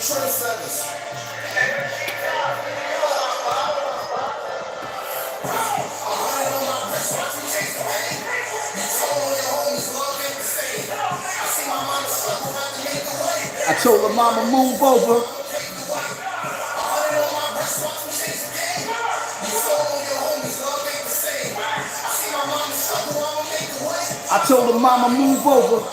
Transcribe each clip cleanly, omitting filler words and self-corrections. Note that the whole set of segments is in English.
I told her mama move over. I told her mama move over.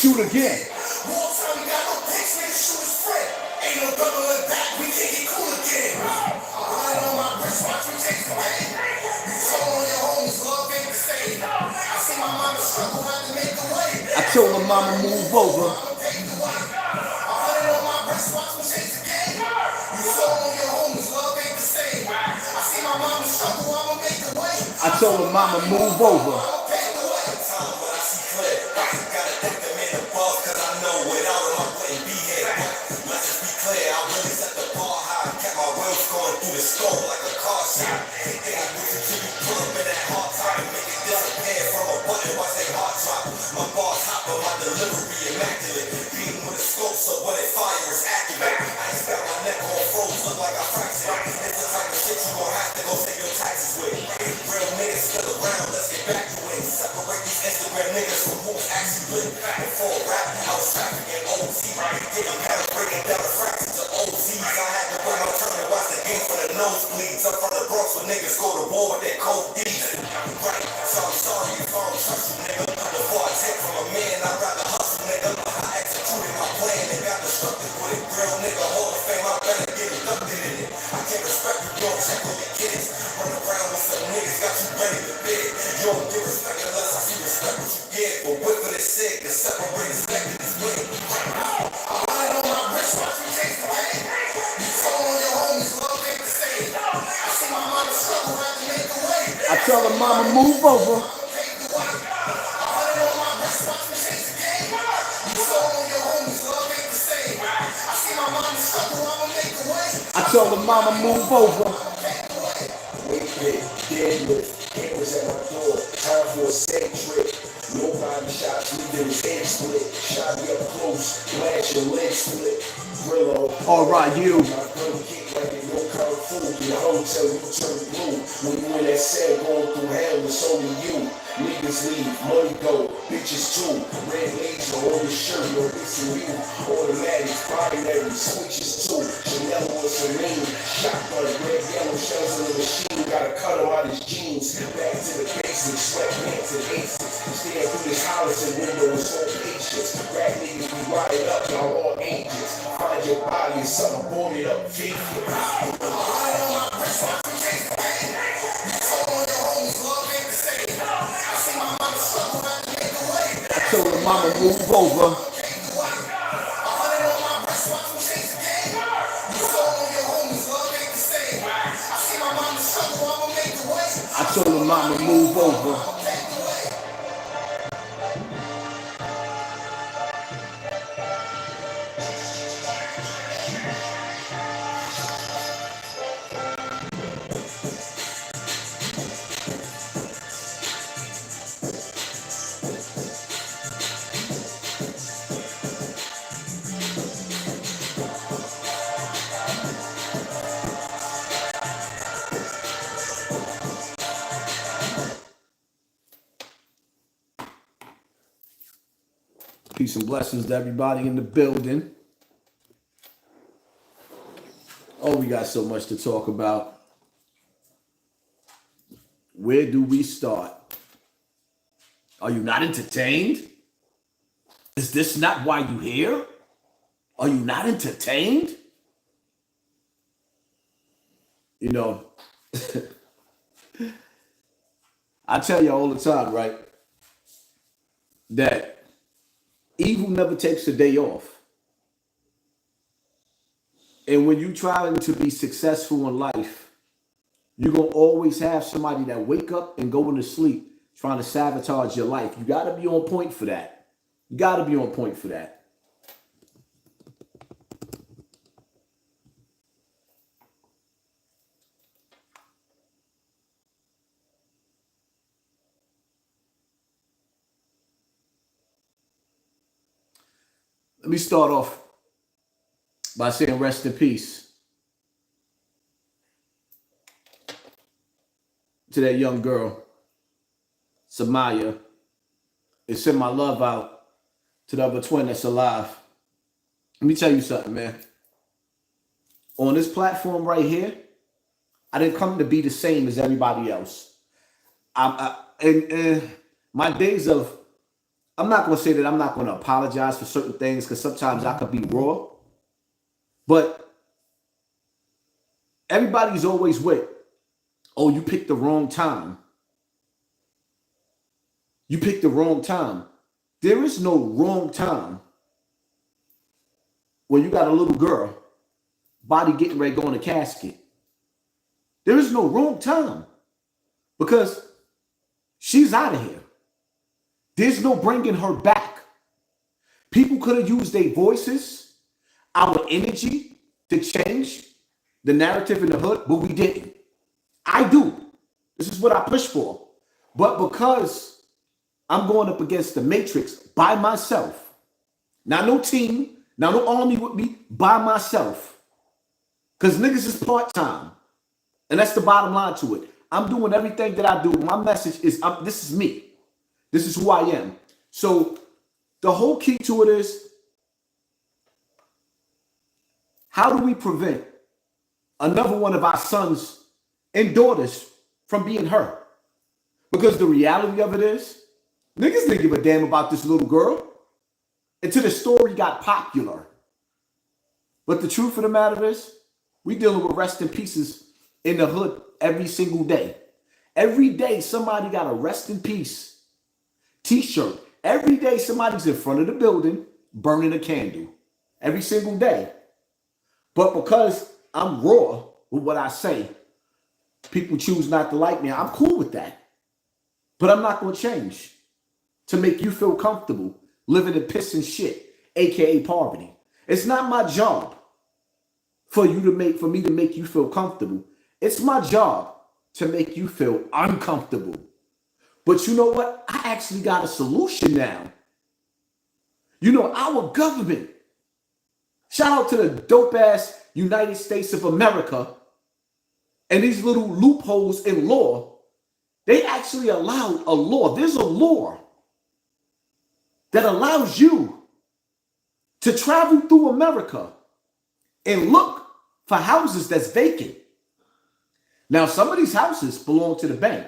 Shoot again. I told her mama move over. I told her mama move over. I tell her mama move over. I told her mama move over. Deadlift, cameras at my door, time for a set trip. No body shots, we did his head split. Shot me up close, flash your leg split. Brillo. Alright, you. My gun kick like it no kung fu. In the hotel, you turn blue. When you in that cell going through hell, it's only you. Niggas leave, money go, bitches too. Red laser on your shirt, no missing you. Automatic, binary, switches too. Chanel or Celine, shotgun, red, yellow shells in the machine. Gotta cut him out his jeans. Back to the basics, sweatpants and aces. Stare through this Hollison window with so patience. Rap niggas be wired up, y'all all ages. Find your body and something boarded up, feet. I told her mama move over. I told her mama move over. Peace and blessings to everybody in the building. Oh, we got so much to talk about. Where do we start? Are you not entertained? Is this not why you're here? Are you not entertained? You know, I tell you all the time, right, that evil never takes a day off. And when you trying to be successful in life, you're going to always have somebody that wake up and go into sleep trying to sabotage your life. You got to be on point for that. You got to be on point for that. Let me start off by saying rest in peace to that young girl, Samaya, and send my love out to the other twin that's alive. Let me tell you something, man. On this platform right here, I didn't come to be the same as everybody else. And my days of, I'm not going to say that I'm not going to apologize for certain things because sometimes I could be raw. But everybody's always with, oh, you picked the wrong time. You picked the wrong time. There is no wrong time when you got a little girl, body getting ready to go in a casket. There is no wrong time because she's out of here. There's no bringing her back. People could have used their voices, our energy to change the narrative in the hood, but we didn't. I do. This is what I push for. But because I'm going up against the Matrix by myself, not no team, not no army with me, by myself. Because niggas is part-time. And that's the bottom line to it. I'm doing everything that I do. My message is, this is me. This is who I am. So the whole key to it is, how do we prevent another one of our sons and daughters from being hurt? Because the reality of it is, niggas didn't give a damn about this little girl until the story got popular. But the truth of the matter is, we dealing with rest in pieces in the hood every single day. Every day somebody got a rest in peace t-shirt. Every day somebody's in front of the building burning a candle. Every single day. But because I'm raw with what I say, people choose not to like me. I'm cool with that. But I'm not going to change to make you feel comfortable living in piss and shit, aka poverty. It's not my job for me to make you feel comfortable. It's my job to make you feel uncomfortable. But you know what? I actually got a solution now. You know, our government, shout out to the dope ass United States of America and these little loopholes in law, they actually allowed a law. There's a law that allows you to travel through America and look for houses that's vacant. Now, some of these houses belong to the bank.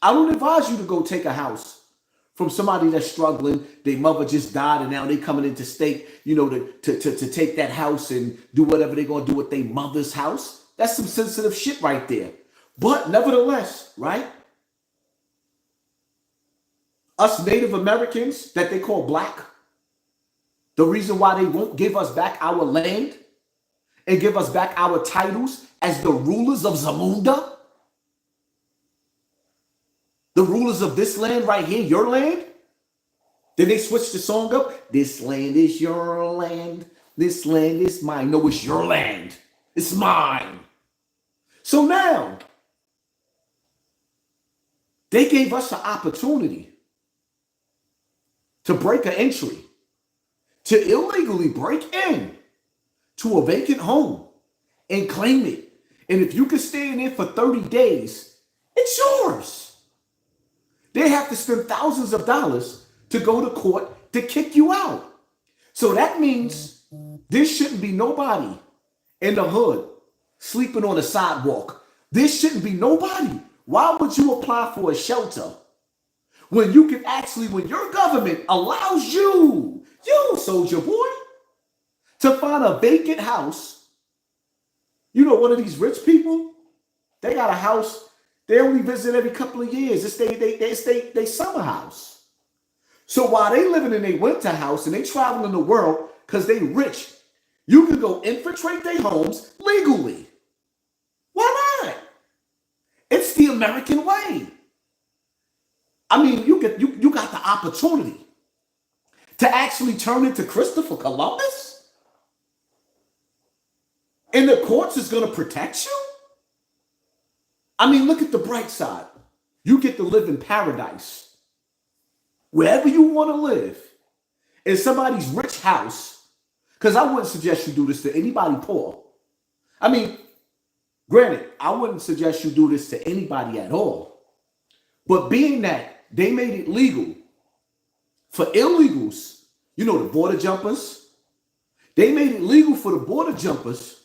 I don't advise you to go take a house from somebody that's struggling. Their mother just died and now they coming into state, you know, to take that house and do whatever they're going to do with their mother's house. That's some sensitive shit right there. But nevertheless, right? Us Native Americans that they call black, the reason why they won't give us back our land and give us back our titles as the rulers of Zamunda, the rulers of this land right here, your land. Then they switch the song up. This land is your land. This land is mine. No, it's your land. It's mine. So now, they gave us an opportunity to break an entry, to illegally break in to a vacant home and claim it. And if you can stay in it for 30 days, it's yours. They have to spend thousands of dollars to go to court to kick you out. So that means there shouldn't be nobody in the hood sleeping on the sidewalk. There shouldn't be nobody. Why would you apply for a shelter when you can actually, when your government allows you, soldier boy, to find a vacant house? You know, one of these rich people, they got a house They only visit every couple of years. It's they summer house. So while they living in their winter house and they traveling the world because they rich, you can go infiltrate their homes legally. Why not? It's the American way. I mean, you got the opportunity to actually turn into Christopher Columbus, and the courts is going to protect you. I mean, look at the bright side. You get to live in paradise, wherever you want to live, in somebody's rich house. Because I wouldn't suggest you do this to anybody poor. I mean, granted, I wouldn't suggest you do this to anybody at all. But being that they made it legal for illegals, you know, the border jumpers, they made it legal for the border jumpers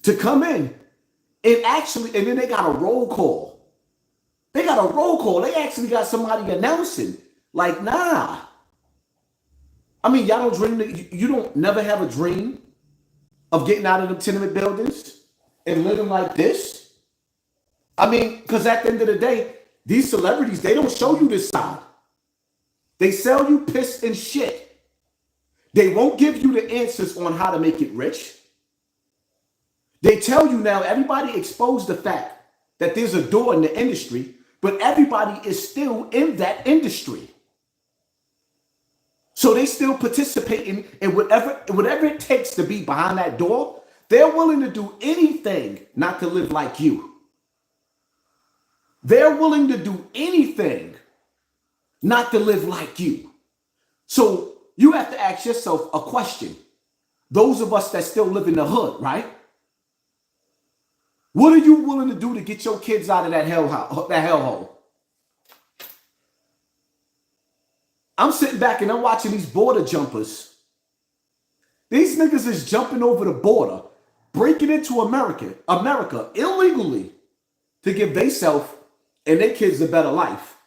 to come in and actually, and then they got a roll call. They got a roll call. They actually got somebody announcing, like, nah. I mean, y'all don't dream, you don't never have a dream of getting out of the tenement buildings and living like this. I mean, because at the end of the day, these celebrities, they don't show you this side. They sell you piss and shit. They won't give you the answers on how to make it rich. They tell you now, everybody exposed the fact that there's a door in the industry, but everybody is still in that industry. So they still participating in whatever it takes to be behind that door. They're willing to do anything not to live like you. They're willing to do anything not to live like you. So you have to ask yourself a question. Those of us that still live in the hood, right? What are you willing to do to get your kids out of that hellhole? I'm sitting back and I'm watching these border jumpers. These niggas is jumping over the border, breaking into America illegally to give theyself and their kids a better life.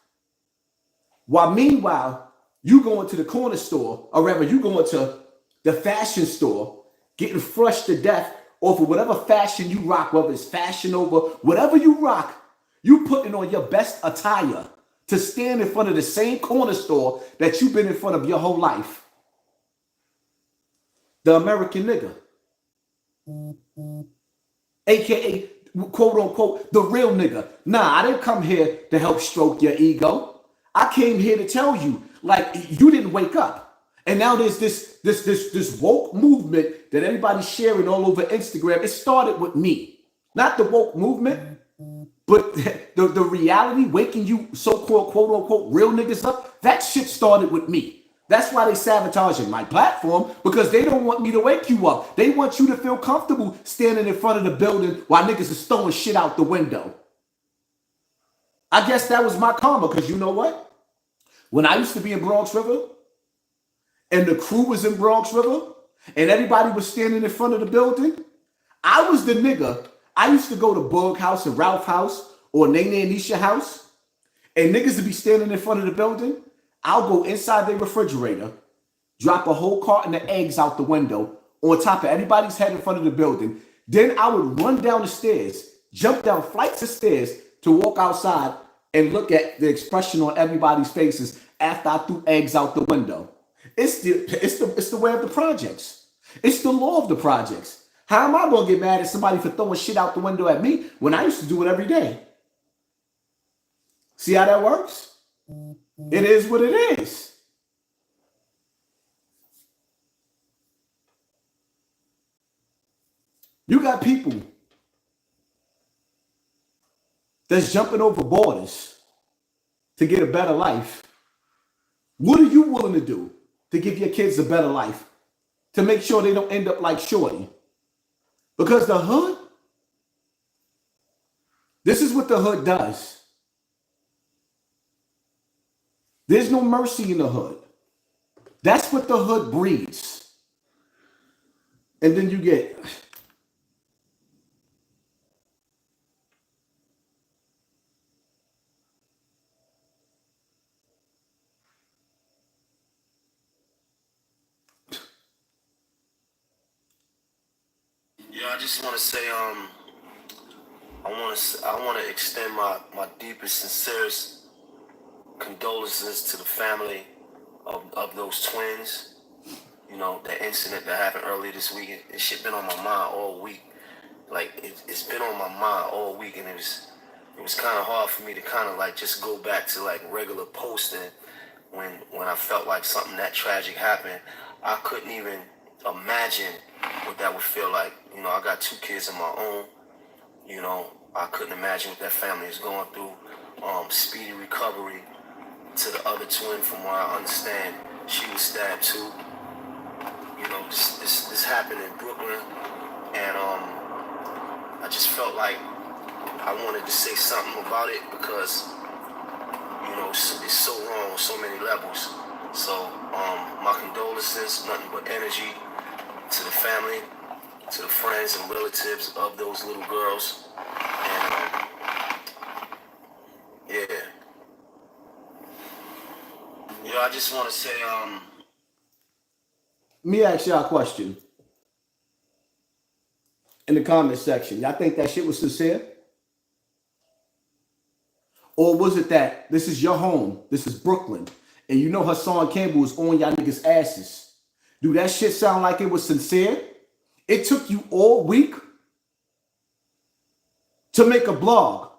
While meanwhile, you going to the corner store, or rather you going to the fashion store, getting flushed to death off of whatever fashion you rock, whether it's Fashion Over, whatever you rock, you putting on your best attire to stand in front of the same corner store that you've been in front of your whole life. The American nigga. AKA, quote unquote, the real nigga. Nah, I didn't come here to help stroke your ego. I came here to tell you, like, you didn't wake up. And now there's this woke movement that everybody's sharing all over Instagram. It started with me. Not the woke movement, but the reality, waking you so-called, quote-unquote, real niggas up, that shit started with me. That's why they sabotaging my platform, because they don't want me to wake you up. They want you to feel comfortable standing in front of the building while niggas is throwing shit out the window. I guess that was my karma, because you know what? When I used to be in Bronx River, and the crew was in Bronx River, and everybody was standing in front of the building, I was the nigga. I used to go to Bug House and Ralph House or Nene and Nisha House, and niggas would be standing in front of the building. I'll go inside their refrigerator, drop a whole carton of eggs out the window on top of everybody's head in front of the building. Then I would run down the stairs, jump down flights of stairs to walk outside and look at the expression on everybody's faces after I threw eggs out the window. It's the way of the projects. It's the law of the projects. How am I going to get mad at somebody for throwing shit out the window at me when I used to do it every day? See how that works? It is what it is. You got people that's jumping over borders to get a better life. What are you willing to do to give your kids a better life? To make sure they don't end up like Shorty? Because the hood, this is what the hood does. There's no mercy in the hood. That's what the hood breeds. And then you get... Yeah, I just want to say, I want to extend my deepest, sincerest condolences to the family of those twins. You know, the incident that happened earlier this week. It shit been on my mind all week. Like it's been on my mind all week, and it was kind of hard for me to kind of like just go back to like regular posting when I felt like something that tragic happened. I couldn't even imagine what that would feel like. You know, I got 2 kids of my own. You know, I couldn't imagine what that family is going through. Speedy recovery to the other twin. From what I understand, she was stabbed too. You know, this happened in Brooklyn, and I just felt like I wanted to say something about it because, you know, it's so wrong on so many levels. So, my condolences, nothing but energy to the family, to the friends and relatives of those little girls. And, yeah. You know, I just want to say, Let me ask y'all a question in the comment section. Y'all think that shit was sincere? Or was it that this is your home, this is Brooklyn, and you know HASSAN Campbell was on y'all niggas' asses? Do that shit sound like it was sincere? It took you all week to make a blog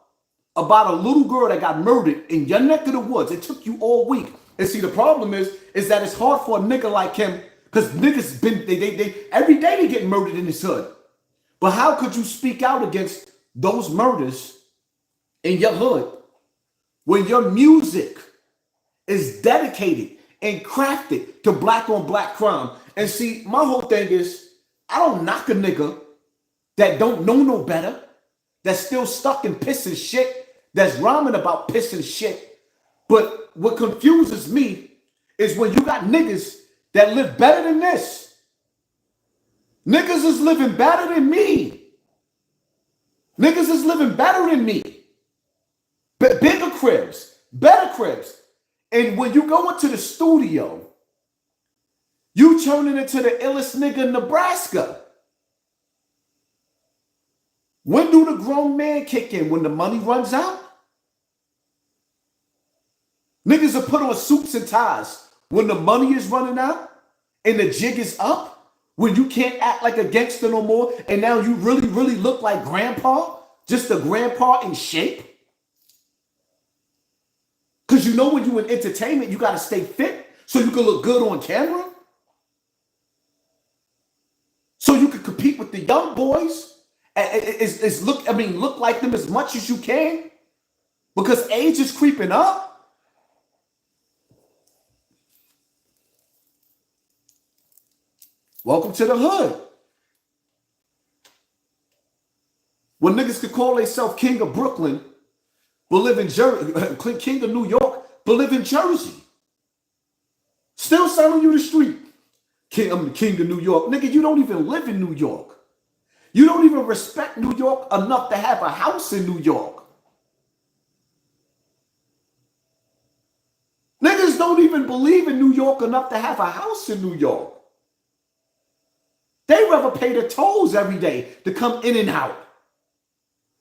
about a little girl that got murdered in your neck of the woods. It took you all week. And see, the problem is that it's hard for a nigga like him, because niggas they every day they get murdered in this hood. But how could you speak out against those murders in your hood when your music is dedicated and crafted to black on black crime? And see, my whole thing is, I don't knock a nigga that don't know no better, that's still stuck in piss and shit, that's rhyming about piss and shit. But what confuses me is when you got niggas that live better than this. Niggas is living better than me. Niggas is living better than me. Bigger cribs, better cribs. And when you go into the studio, you turning into the illest nigga in Nebraska. When do the grown man kick in? When the money runs out? Niggas will put on suits and ties when the money is running out and the jig is up. When you can't act like a gangster no more, and now you really, really look like grandpa, just a grandpa in shape. Because you know when you in entertainment, you got to stay fit so you can look good on camera. So you can compete with the young boys. Look like them as much as you can. Because age is creeping up. Welcome to the hood. When niggas could call themselves king of Brooklyn, but live in Jersey, king of New York, but live in Jersey. Still selling you the street. I'm the king of New York. Nigga, you don't even live in New York. You don't even respect New York enough to have a house in New York. Niggas don't even believe in New York enough to have a house in New York. They rather pay the tolls every day to come in and out.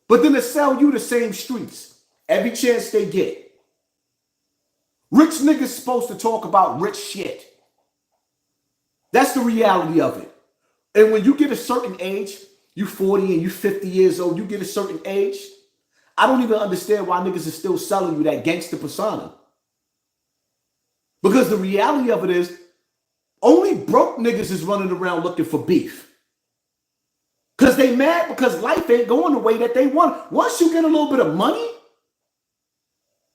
But then to sell you the same streets every chance they get. Rich niggas supposed to talk about rich shit. That's the reality of it. And when you get a certain age, you 40 and you 50 years old, you get a certain age, I don't even understand why niggas are still selling you that gangster persona. Because the reality of it is, only broke niggas is running around looking for beef. Because they mad because life ain't going the way that they want. Once you get a little bit of money.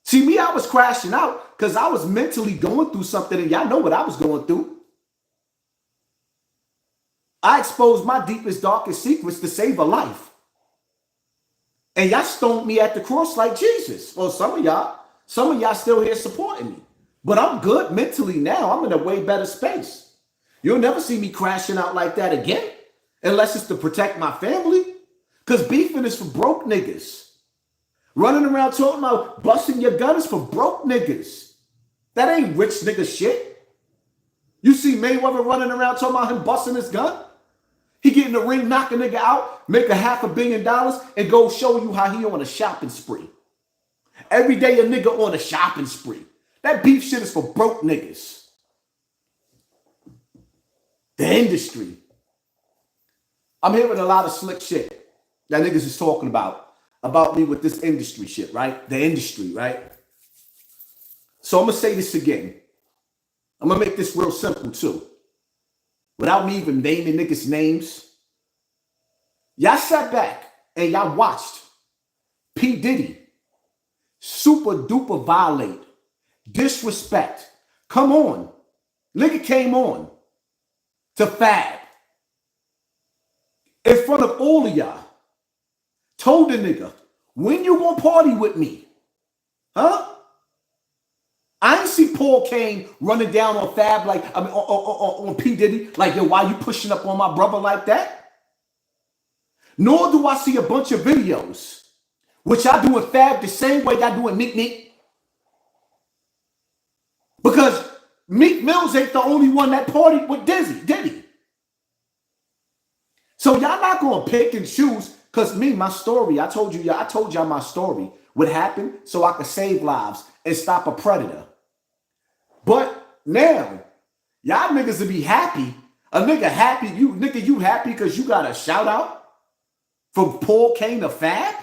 See, me, I was crashing out because I was mentally going through something, and y'all know what I was going through. I exposed my deepest, darkest secrets to save a life. And y'all stoned me at the cross like Jesus. Well, some of y'all still here supporting me. But I'm good mentally now. I'm in a way better space. You'll never see me crashing out like that again. Unless it's to protect my family. Because beefing is for broke niggas. Running around talking about busting your gun is for broke niggas. That ain't rich nigga shit. You see Mayweather running around talking about him busting his gun? He get in the ring, knock a nigga out, make a $500 million, and go show you how he on a shopping spree. Every day a nigga on a shopping spree. That beef shit is for broke niggas. The industry. I'm hearing a lot of slick shit that niggas is talking about me with this industry shit, right? The industry, right? So I'm going to say this again. I'm going to make this real simple too. Without me even naming niggas' names. Y'all sat back and y'all watched P. Diddy super duper violate, disrespect. Come on. Nigga came on to Fab in front of all of y'all. Told the nigga, when you gonna party with me? Huh? I ain't see Paul Kane running down on Fab like, I mean, on P. Diddy, like, yo, why you pushing up on my brother like that? Nor do I see a bunch of videos, which I do in Fab the same way I do in Meek. Because Meek Mills ain't the only one that partied with Diddy. So y'all not gonna pick and choose, because my story, I told y'all my story would happen so I could save lives and stop a predator. But now, y'all niggas will be happy. A nigga happy, you happy because you got a shout out from Paul Kane to Fab?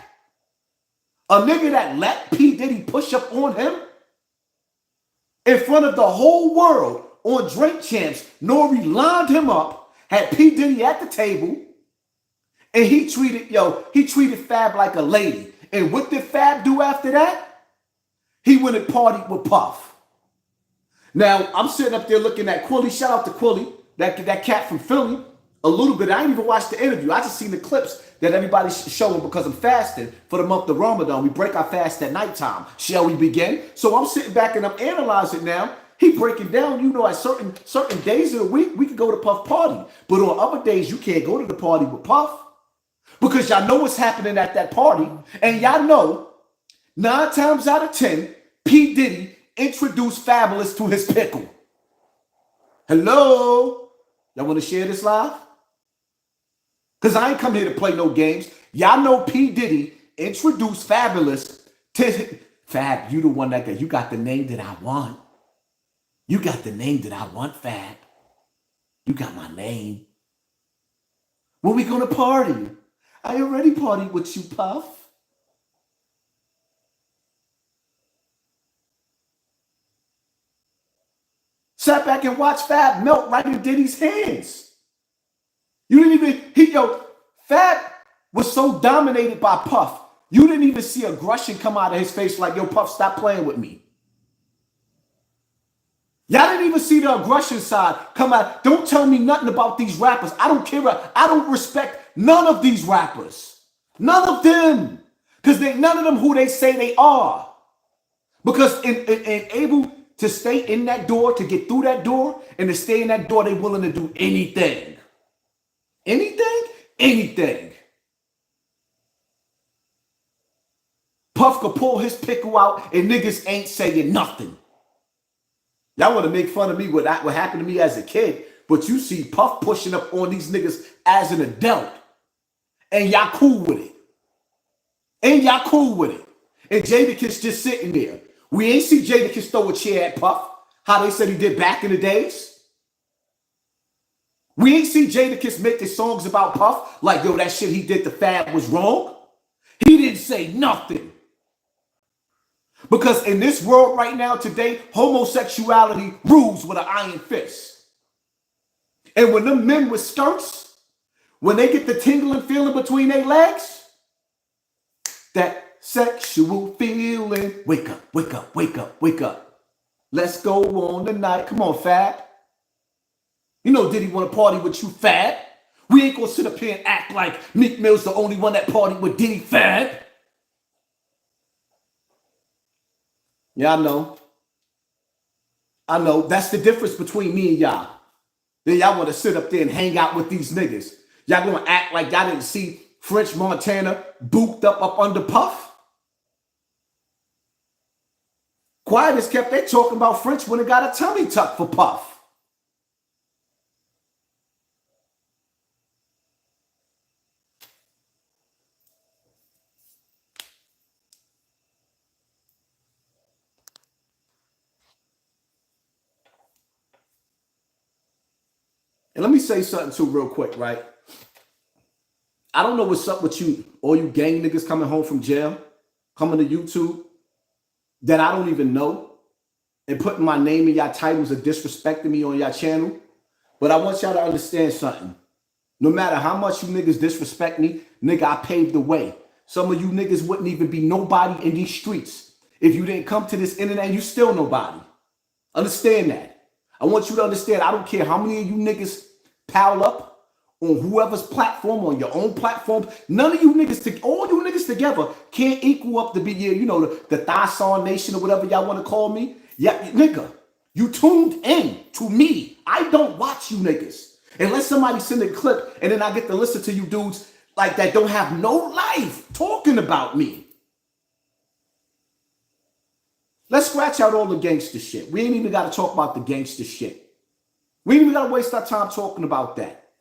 A nigga that let P. Diddy push up on him in front of the whole world on Drink Champs. Nori lined him up, had P. Diddy at the table, and he treated Fab like a lady. And what did Fab do after that? He went and partied with Puff. Now, I'm sitting up there looking at Quilly. Shout out to Quilly, that cat from Philly. A little bit. I didn't even watch the interview. I just seen the clips that everybody's showing because I'm fasting for the month of Ramadan. We break our fast at nighttime. Shall we begin? So I'm sitting back and I'm analyzing now. He breaking down, at certain days of the week, we can go to Puff party. But on other days, you can't go to the party with Puff. Because y'all know what's happening at that party. And y'all know, 9 times out of 10, P. Diddy introduced Fabulous to his pickle. Hello? Y'all want to share this live? Because I ain't come here to play no games. Y'all know P. Diddy introduced Fabulous to Fab. You the one that you got the name that I want. You got the name that I want, Fab. You got my name. When we gonna party? I already partied with you, Puff. Sat back and watched Fab melt right in Diddy's hands. You didn't even, Fab was so dominated by Puff, you didn't even see aggression come out of his face like, yo, Puff, stop playing with me. Y'all didn't even see the aggression side come out. Don't tell me nothing about these rappers. I don't care. I don't respect none of these rappers. None of them. Because none of them who they say they are. Because in able to stay in that door, to get through that door, and to stay in that door, they willing to do anything. Anything? Anything. Puff could pull his pickle out and niggas ain't saying nothing. Y'all want to make fun of me what happened to me as a kid, but you see Puff pushing up on these niggas as an adult. And y'all cool with it. And Jadakiss just sitting there. We ain't see Jadakiss throw a chair at Puff, how they said he did back in the days. We ain't see Jadakiss making songs about Puff like, yo, that shit he did to Fab was wrong. He didn't say nothing. Because in this world right now today, homosexuality rules with an iron fist. And when them men with skirts, when they get the tingling feeling between their legs, that sexual feeling, wake up, wake up, wake up, wake up. Let's go on tonight. Come on, Fab. You know Diddy want to party with you, Fab. We ain't gonna sit up here and act like Meek Mill's the only one that partied with Diddy, Fab. Yeah, I know. That's the difference between me and y'all. Then y'all want to sit up there and hang out with these niggas. Y'all gonna act like y'all didn't see French Montana booped up under Puff? Quiet as kept, they talking about French when it got a tummy tuck for Puff. And let me say something too real quick, right? I don't know what's up with you, all you gang niggas coming home from jail, coming to YouTube, that I don't even know, and putting my name in y'all titles and disrespecting me on y'all channel. But I want y'all to understand something. No matter how much you niggas disrespect me, nigga, I paved the way. Some of you niggas wouldn't even be nobody in these streets if you didn't come to this internet and you still nobody. Understand that. I want you to understand, I don't care how many of you niggas pile up on whoever's platform, on your own platform. None of you niggas, all you niggas together can't equal up to be, you know, the Thassan Nation or whatever y'all want to call me. Yeah, nigga, you tuned in to me. I don't watch you niggas. Unless somebody send a clip and then I get to listen to you dudes like that don't have no life talking about me. Let's scratch out all the gangster shit. We ain't even got to talk about the gangster shit. We ain't even got to waste our time talking about that.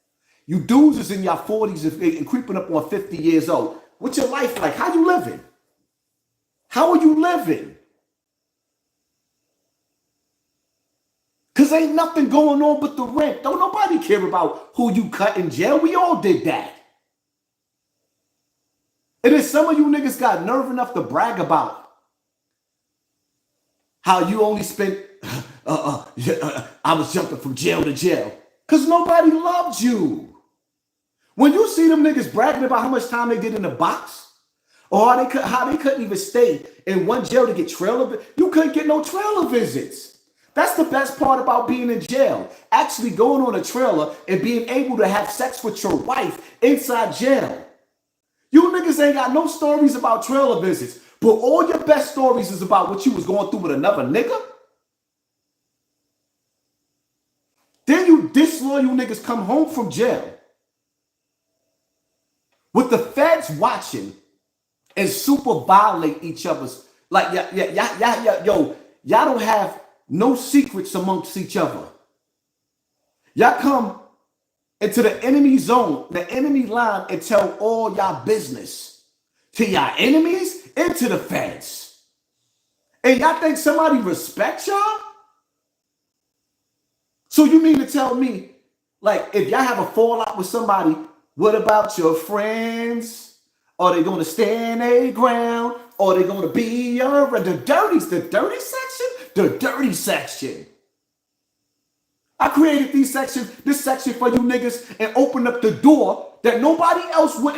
You dudes is in your 40s and creeping up on 50 years old. What's your life like? How you living? How are you living? Because ain't nothing going on but the rent. Don't nobody care about who you cut in jail. We all did that. And then some of you niggas got nerve enough to brag about how you only spent, I was jumping from jail to jail. Because nobody loved you. When you see them niggas bragging about how much time they did in the box, or how they couldn't even stay in one jail to get trailer, you couldn't get no trailer visits. That's the best part about being in jail. Actually going on a trailer and being able to have sex with your wife inside jail. You niggas ain't got no stories about trailer visits, but all your best stories is about what you was going through with another nigga. Then you disloyal niggas come home from jail with the feds watching and super violate each other's, like, y'all don't have no secrets amongst each other. Y'all come into the enemy zone, the enemy line, and tell all y'all business to y'all enemies and to the feds. And y'all think somebody respects y'all? So you mean to tell me, like, if y'all have a fallout with somebody, what about your friends? Are they going to stand their ground? Or are they going to be your, the dirty section? The dirty section. I created this section for you niggas and opened up the door that nobody else would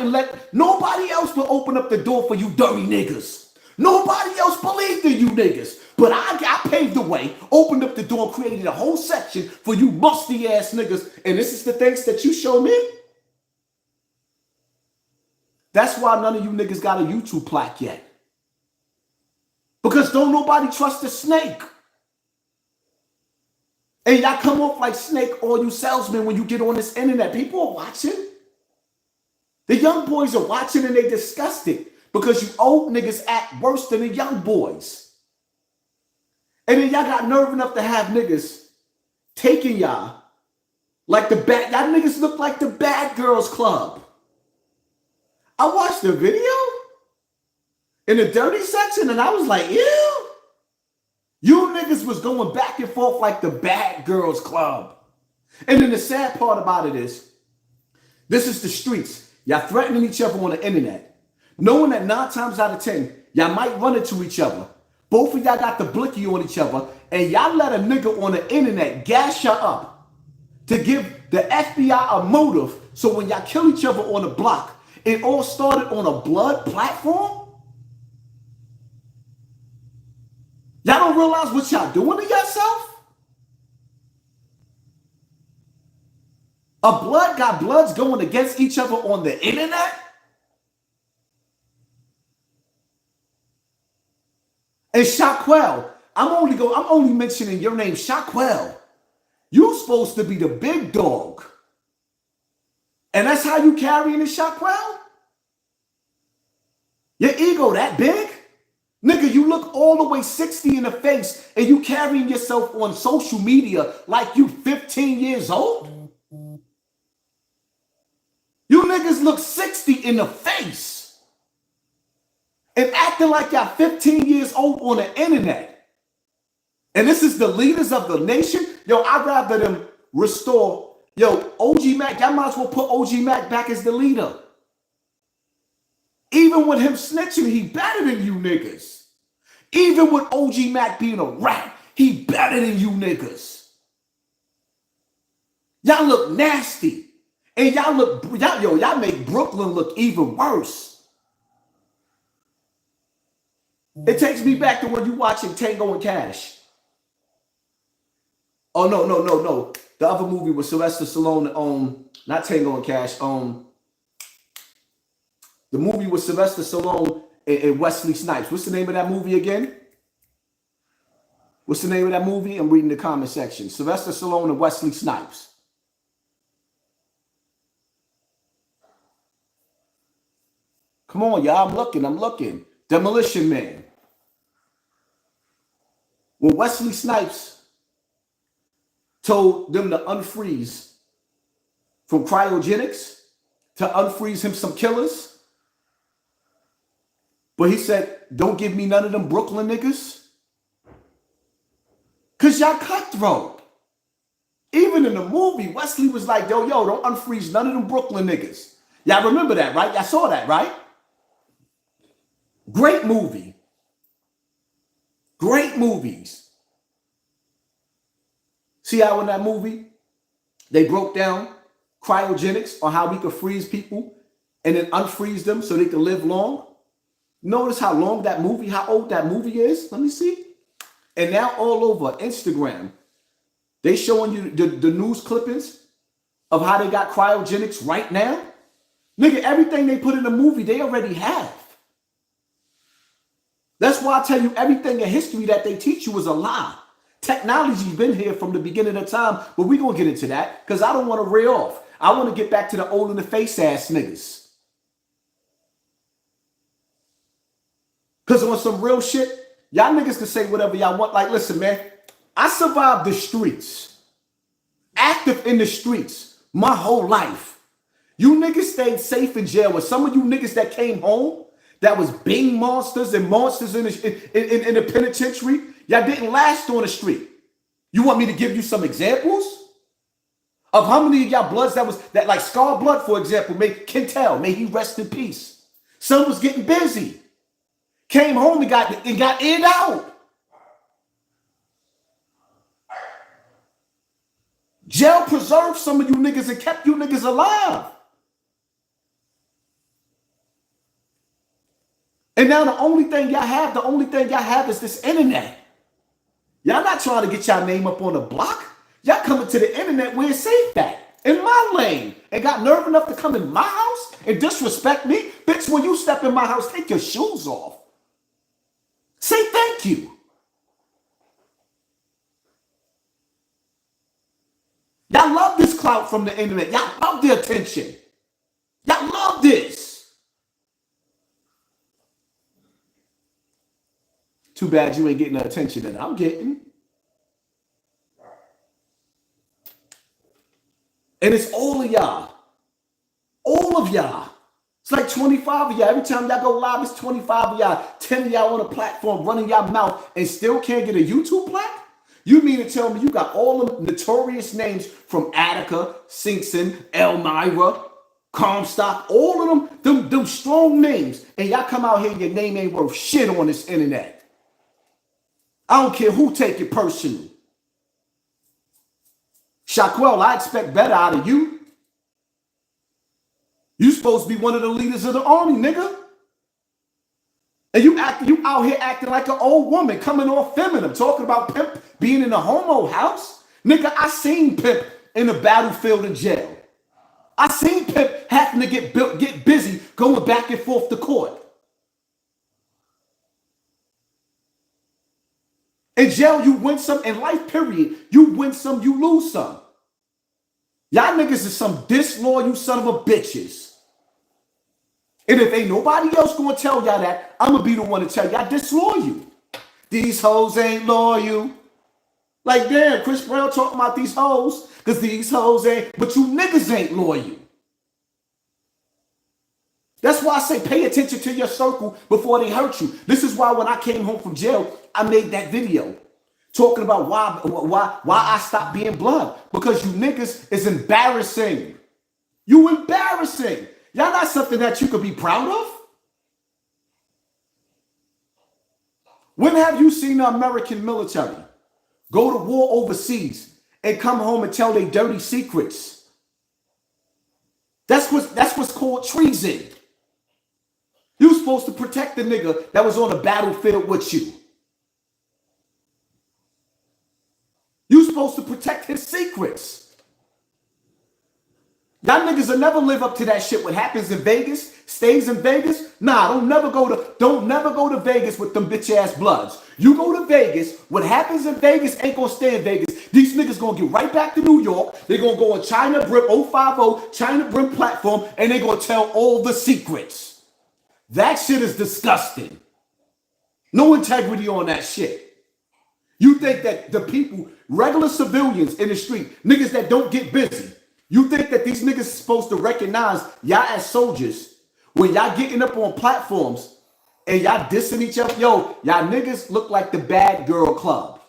open up the door for you dirty niggas. Nobody else believed in you niggas. But I paved the way, opened up the door, and created a whole section for you musty ass niggas. And this is the things that you show me? That's why none of you niggas got a YouTube plaque yet. Because don't nobody trust a snake. And y'all come off like snake, all you salesmen, when you get on this internet. People are watching. The young boys are watching and they disgusted because you old niggas act worse than the young boys. And then y'all got nerve enough to have niggas taking y'all like y'all niggas look like the Bad Girls Club. I watched the video in the dirty section and I was like, ew. You niggas was going back and forth like the Bad Girls Club. And then the sad part about it is, this is the streets. Y'all threatening each other on the internet. Knowing that 9 times out of 10, y'all might run into each other. Both of y'all got the blicky on each other. And y'all let a nigga on the internet gas y'all up to give the FBI a motive. So when y'all kill each other on the block, it all started on a blood platform? Y'all don't realize what y'all doing to yourself? Got bloods going against each other on the internet? And Shaquell, I'm only mentioning your name, Shaquell. You supposed to be the big dog. And that's how you carrying it, Shaquell? Your ego that big? Nigga, you look all the way 60 in the face and you carrying yourself on social media like you 15 years old? You niggas look 60 in the face and acting like y'all 15 years old on the internet. And this is the leaders of the nation? Yo, I'd rather them restore Yo, OG Mac, y'all might as well put OG Mac back as the leader. Even with him snitching, he better than you niggas. Even with OG Mac being a rat, he better than you niggas. Y'all look nasty. And y'all make Brooklyn look even worse. It takes me back to when you watching Tango and Cash. Oh, no. The other movie was Sylvester Stallone, not Tango and Cash. The movie was Sylvester Stallone and Wesley Snipes. What's the name of that movie again? What's the name of that movie? I'm reading the comment section. Sylvester Stallone and Wesley Snipes. Come on, y'all. I'm looking. Demolition Man. When Wesley Snipes told them to unfreeze from cryogenics, to unfreeze him some killers, but he said, don't give me none of them Brooklyn niggas. Because y'all cutthroat. Even in the movie, Wesley was like, yo, don't unfreeze none of them Brooklyn niggas. Y'all remember that, right? Y'all saw that, right? Great movie. Great movies. See how in that movie, they broke down cryogenics on how we could freeze people and then unfreeze them so they could live long? Notice how long that movie, how old that movie is? Let me see. And now all over Instagram, they showing you the news clippings of how they got cryogenics right now. Nigga, everything they put in the movie, they already have. That's why I tell you everything in history that they teach you is a lie. Technology's been here from the beginning of time, but we're going to get into that because I don't want to rear off. I want to get back to the old in the face ass niggas. Because on some real shit, y'all niggas can say whatever y'all want. Like, listen, man, I survived the streets, active in the streets my whole life. You niggas stayed safe in jail. With some of you niggas that came home, that was Bing monsters and monsters in the penitentiary, y'all didn't last on the street. You want me to give you some examples of how many of y'all bloods that like Scar Blood, for example, Kentel, may he rest in peace. Some was getting busy, came home and got in out. Jail preserved some of you niggas and kept you niggas alive. And now the only thing y'all have is this internet. Y'all not trying to get y'all name up on the block. Y'all coming to the internet where it's safe at, in my lane, and got nerve enough to come in my house and disrespect me. Bitch, when you step in my house, take your shoes off. Say thank you. Y'all love this clout from the internet. Y'all love the attention. Y'all love this. Too bad you ain't getting the attention that I'm getting. And it's all of y'all. All of y'all. It's like 25 of y'all. Every time y'all go live, it's 25 of y'all. 10 of y'all on a platform running y'all mouth and still can't get a YouTube plaque? You mean to tell me you got all the notorious names from Attica, Sinkson, Elmira, Comstock, all of them strong names, and y'all come out here and your name ain't worth shit on this internet. I don't care who take it personally. Shaquille, I expect better out of you. You supposed to be one of the leaders of the army, nigga. And you out here acting like an old woman, coming off feminine, talking about Pimp being in a homo house. Nigga, I seen Pimp in the battlefield in jail. I seen Pimp having to get busy going back and forth to court. In jail, you win some. In life, period, you win some, you lose some. Y'all niggas is some disloyal son of a bitches. And if ain't nobody else gonna tell y'all that, I'm gonna be the one to tell y'all disloyal. These hoes ain't loyal. Like, damn, Chris Brown talking about these hoes, because these hoes ain't, but you niggas ain't loyal. That's why I say pay attention to your circle before they hurt you. This is why when I came home from jail, I made that video. talking about why I stopped being blood. Because you niggas is embarrassing. You embarrassing. Y'all not something that you could be proud of. When have you seen the American military go to war overseas and come home and tell their dirty secrets? That's what's called treason. You supposed to protect the nigga that was on the battlefield with you. You supposed to protect his secrets. Y'all niggas will never live up to that shit. What happens in Vegas stays in Vegas. Nah, don't never go to Vegas with them bitch ass bloods. You go to Vegas. What happens in Vegas ain't gonna stay in Vegas. These niggas gonna get right back to New York. They're gonna go on China Brim 050 China Brim platform, and they're gonna tell all the secrets. That shit is disgusting. No integrity on that shit. You think that the people, regular civilians in the street, niggas that don't get busy, you think that these niggas are supposed to recognize y'all as soldiers when y'all getting up on platforms and y'all dissing each other? Yo, y'all niggas look like the bad girl club.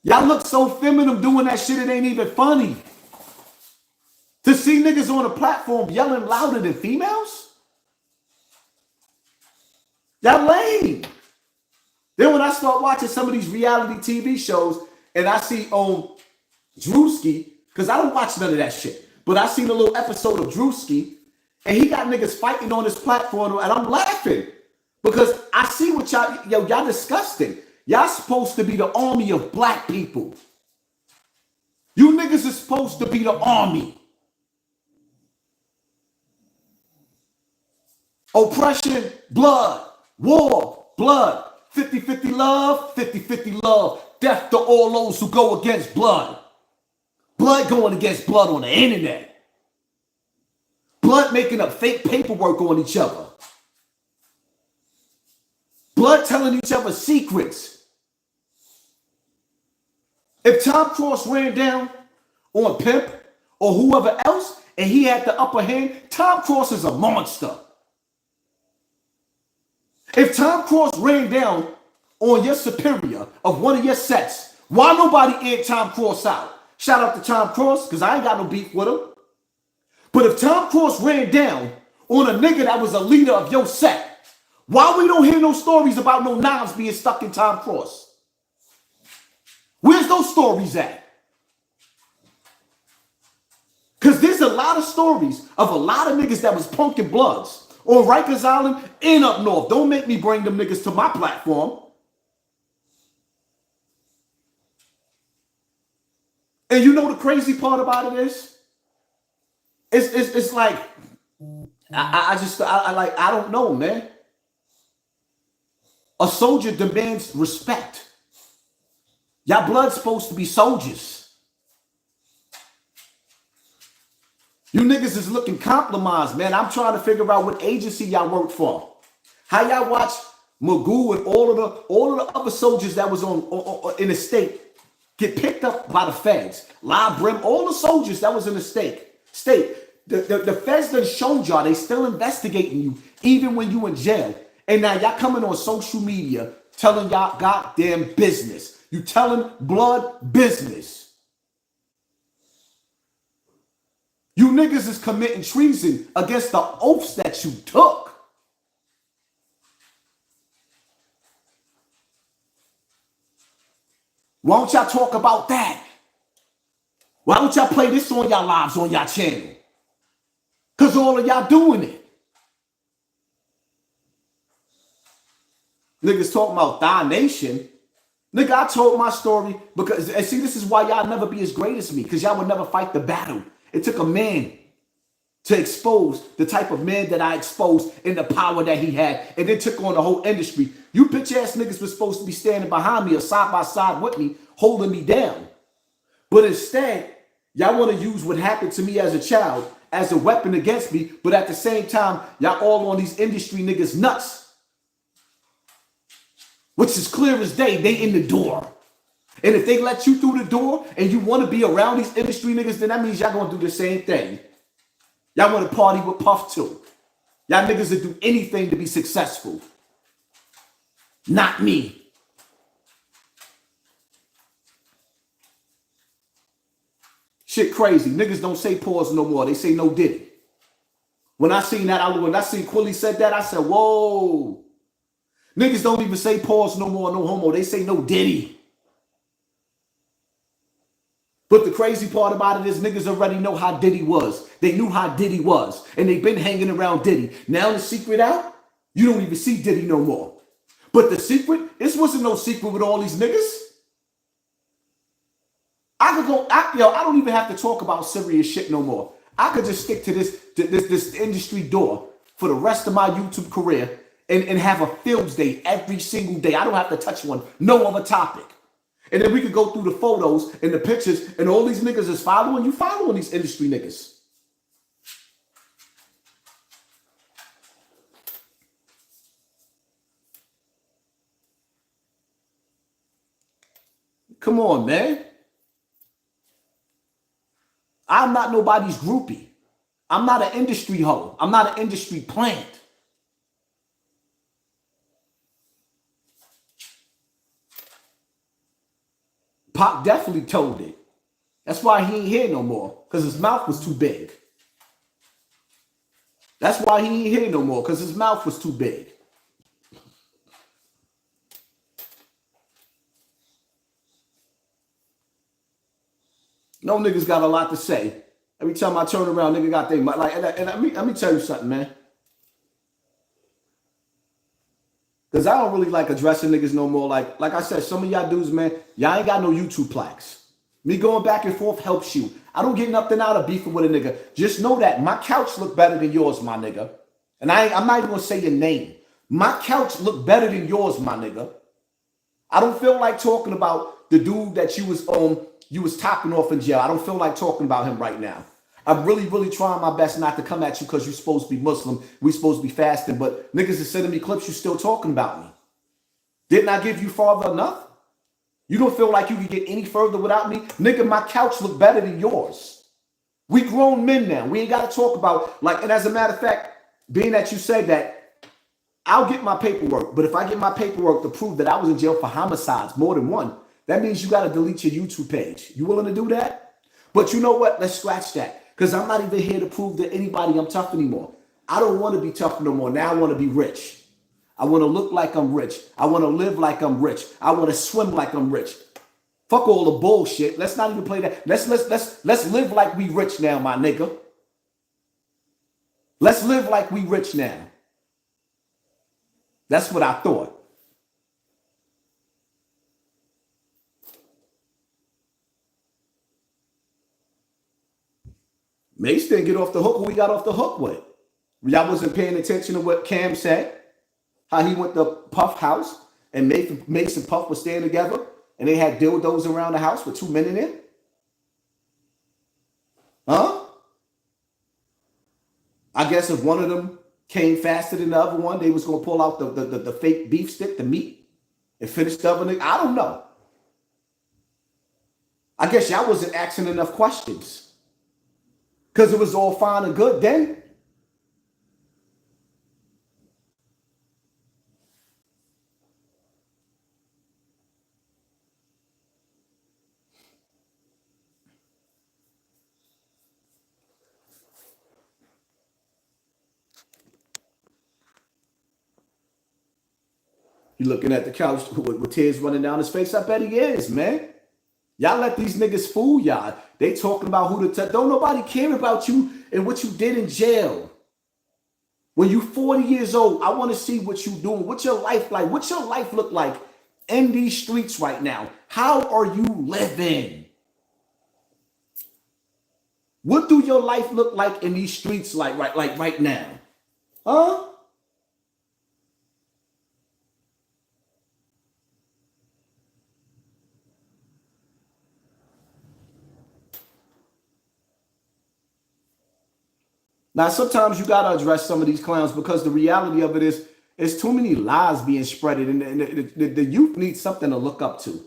Y'all look so feminine doing that shit, it ain't even funny. To see niggas on a platform yelling louder than females? Y'all lame. Then when I start watching some of these reality TV shows and I see Drewski, because I don't watch none of that shit, but I seen a little episode of Drewski and he got niggas fighting on his platform and I'm laughing because I see what y'all disgusting. Y'all supposed to be the army of black people. You niggas are supposed to be the army. Oppression, blood, war, blood, 50-50 love, 50-50 love, death to all those who go against blood. Blood going against blood on the internet. Blood making up fake paperwork on each other. Blood telling each other secrets. If Tom Cross ran down on Pimp or whoever else and he had the upper hand, Tom Cross is a monster. If Tom Cross ran down on your superior of one of your sets, why nobody aired Tom Cross out? Shout out to Tom Cross, because I ain't got no beef with him. But if Tom Cross ran down on a nigga that was a leader of your set, why we don't hear no stories about no knives being stuck in Tom Cross? Where's those stories at? Because there's a lot of stories of a lot of niggas that was punking bloods on Rikers Island and up north. Don't make me bring them niggas to my platform. And you know the crazy part about it is? It's like, I don't know, man. A soldier demands respect. Y'all blood's supposed to be soldiers. You niggas is looking compromised, man. I'm trying to figure out what agency y'all work for. How y'all watch Magoo and all of the other soldiers that was on in the state get picked up by the feds. La Brim, all the soldiers that was in the state. The feds done showed y'all they still investigating you even when you in jail. And now y'all coming on social media telling y'all goddamn business. You telling blood business. You niggas is committing treason against the oaths that you took. Why don't y'all talk about that? Why don't y'all play this on y'all lives on y'all channel? Because all of y'all doing it. Niggas talking about thy nation. Nigga, I told my story because, and see, this is why y'all never be as great as me, because y'all would never fight the battle. It took a man to expose the type of man that I exposed and the power that he had, and then took on the whole industry. You bitch ass niggas were supposed to be standing behind me or side by side with me, holding me down. But instead, y'all want to use what happened to me as a child as a weapon against me, but at the same time, y'all all on these industry niggas nuts. Which is clear as day, they in the door. And if they let you through the door and you want to be around these industry niggas, then that means y'all going to do the same thing. Y'all want to party with Puff too. Y'all niggas will do anything to be successful. Not me. Shit crazy. Niggas don't say pause no more. They say no Diddy. When I seen that, when I seen Quilly said that, I said, whoa. Niggas don't even say pause no more, no homo. They say no Diddy. But the crazy part about it is niggas already know how Diddy was. They knew how Diddy was. And they've been hanging around Diddy. Now the secret out, you don't even see Diddy no more. But the secret, this wasn't no secret with all these niggas. I could go, I don't even have to talk about serious shit no more. I could just stick to this industry door for the rest of my YouTube career and have a Fields Day every single day. I don't have to touch one, no other topic. And then we could go through the photos and the pictures, and all these niggas is following these industry niggas. Come on, man. I'm not nobody's groupie. I'm not an industry hoe. I'm not an industry plant. Pop definitely told it. That's why he ain't here no more, because his mouth was too big. That's why he ain't here no more, because his mouth was too big. No niggas got a lot to say. Every time I turn around, nigga got their like. And let me tell you something, man. Because I don't really like addressing niggas no more. Like I said, some of y'all dudes, man, y'all ain't got no YouTube plaques. Me going back and forth helps you. I don't get nothing out of beefing with a nigga. Just know that my couch look better than yours, my nigga. And I'm not even gonna say your name. My couch look better than yours, my nigga. I don't feel like talking about the dude that you was topping off in jail. I don't feel like talking about him right now. I'm really, really trying my best not to come at you because you're supposed to be Muslim. We supposed to be fasting, but niggas is sending me clips. You still talking about me. Didn't I give you farther enough? You don't feel like you can get any further without me? Nigga, my couch look better than yours. We grown men now. We ain't got to talk about, like, and as a matter of fact, being that you said that, I'll get my paperwork. But if I get my paperwork to prove that I was in jail for homicides, more than one, that means you got to delete your YouTube page. You willing to do that? But you know what? Let's scratch that. Because I'm not even here to prove to anybody I'm tough anymore. I don't want to be tough no more. Now I want to be rich. I want to look like I'm rich. I want to live like I'm rich. I want to swim like I'm rich. Fuck all the bullshit. Let's not even play that. Let's live like we rich now, my nigga. Let's live like we rich now. That's what I thought. Mace didn't get off the hook. Who we got off the hook with? Y'all wasn't paying attention to what Cam said. How he went to Puff house and Mace and Puff were staying together and they had dildos around the house with 2 men in it. Huh? I guess if one of them came faster than the other one, they was gonna pull out the fake beef stick, the meat, and finish the other nigga. I don't know. I guess y'all wasn't asking enough questions. Because it was all fine and good then. You looking at the couch with tears running down his face? I bet he is, man. Y'all let these niggas fool y'all. They talking about who to touch. Don't nobody care about you and what you did in jail. When you 40 years old, I want to see what you doing. What's your life like? What's your life look like in these streets right now? How are you living? What do your life look like in these streets like right now? Huh? Now, sometimes you got to address some of these clowns because the reality of it is there's too many lies being spreaded and the youth needs something to look up to.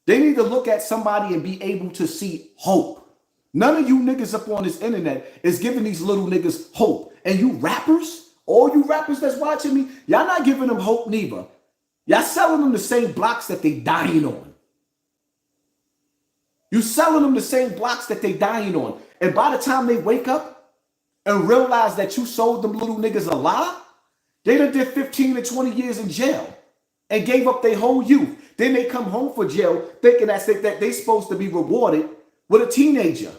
They need to look at somebody and be able to see hope. None of you niggas up on this internet is giving these little niggas hope. And you rappers All you rappers that's watching me, y'all not giving them hope neither. Y'all selling them the same blocks that they dying on. You selling them the same blocks that they dying on. And by the time they wake up and realize that you sold them little niggas a lie, they done did 15 to 20 years in jail and gave up their whole youth. Then they come home for jail thinking that they supposed to be rewarded with a teenager.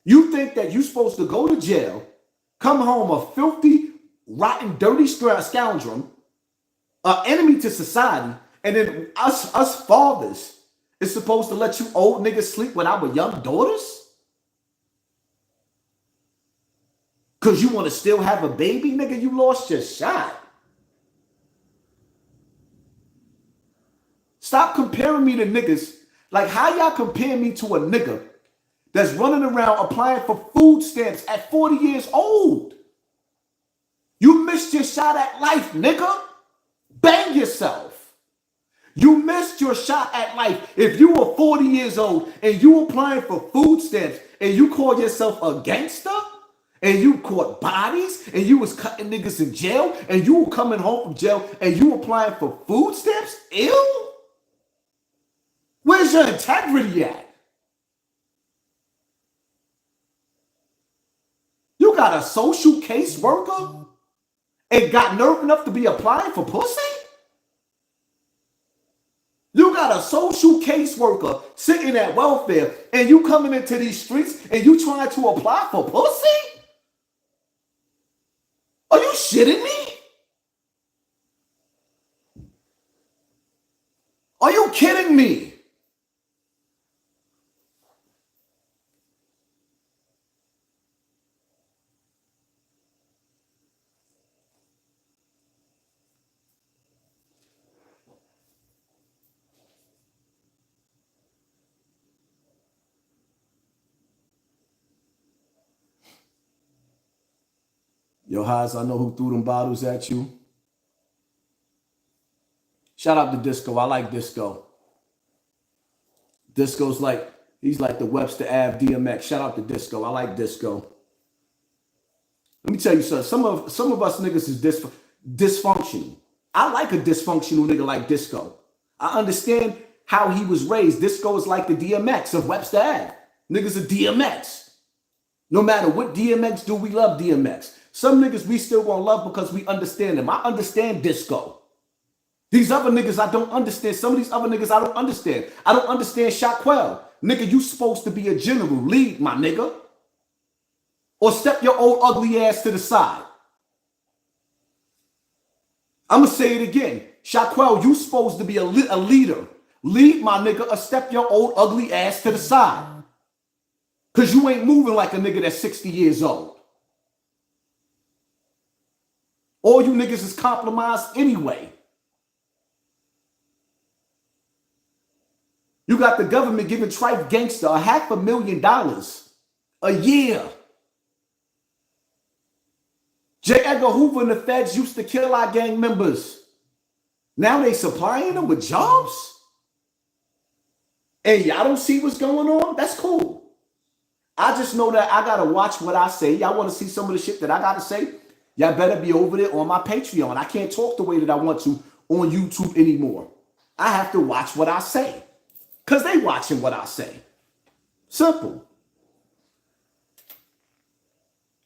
You think that you're supposed to go to jail, come home a filthy, rotten, dirty scoundrel, an enemy to society, and then us fathers is supposed to let you old niggas sleep with our young daughters? Because you want to still have a baby? Nigga, you lost your shot. Stop comparing me to niggas. Like, how y'all compare me to a nigga that's running around applying for food stamps at 40 years old? You missed your shot at life, nigga. Bang yourself. You missed your shot at life. If you were 40 years old and you applying for food stamps and you call yourself a gangster and you caught bodies and you was cutting niggas in jail and you were coming home from jail and you applying for food stamps, ew? Where's your integrity at? You got a social caseworker and got nerve enough to be applying for pussy? You got a social caseworker sitting at welfare and you coming into these streets and you trying to apply for pussy? Are you shitting me? Are you kidding me? Yo, Haas, I know who threw them bottles at you. Shout out to Disco. I like Disco. Disco's like, he's like the Webster Ave DMX. Shout out to Disco. I like Disco. Let me tell you something. Some of us niggas is dysfunctional. I like a dysfunctional nigga like Disco. I understand how he was raised. Disco is like the DMX of Webster Ave. Niggas are DMX. No matter what DMX do, we love DMX. Some niggas we still gonna love because we understand them. I understand Disco. These other niggas I don't understand. Some of these other niggas I don't understand. I don't understand Shaquille. Nigga, you supposed to be a general. Lead, my nigga. Or step your old ugly ass to the side. I'm gonna say it again. Shaquille, you supposed to be a leader. Lead, my nigga, or step your old ugly ass to the side. Because you ain't moving like a nigga that's 60 years old. All you niggas is compromised anyway. You got the government giving Trife Gangster $500,000 a year. J. Edgar Hoover and the feds used to kill our gang members. Now they supplying them with jobs? And y'all don't see what's going on? That's cool. I just know that I gotta watch what I say. Y'all want to see some of the shit that I gotta say? Y'all better be over there on my Patreon. I can't talk the way that I want to on YouTube anymore. I have to watch what I say. Because they watching what I say. Simple.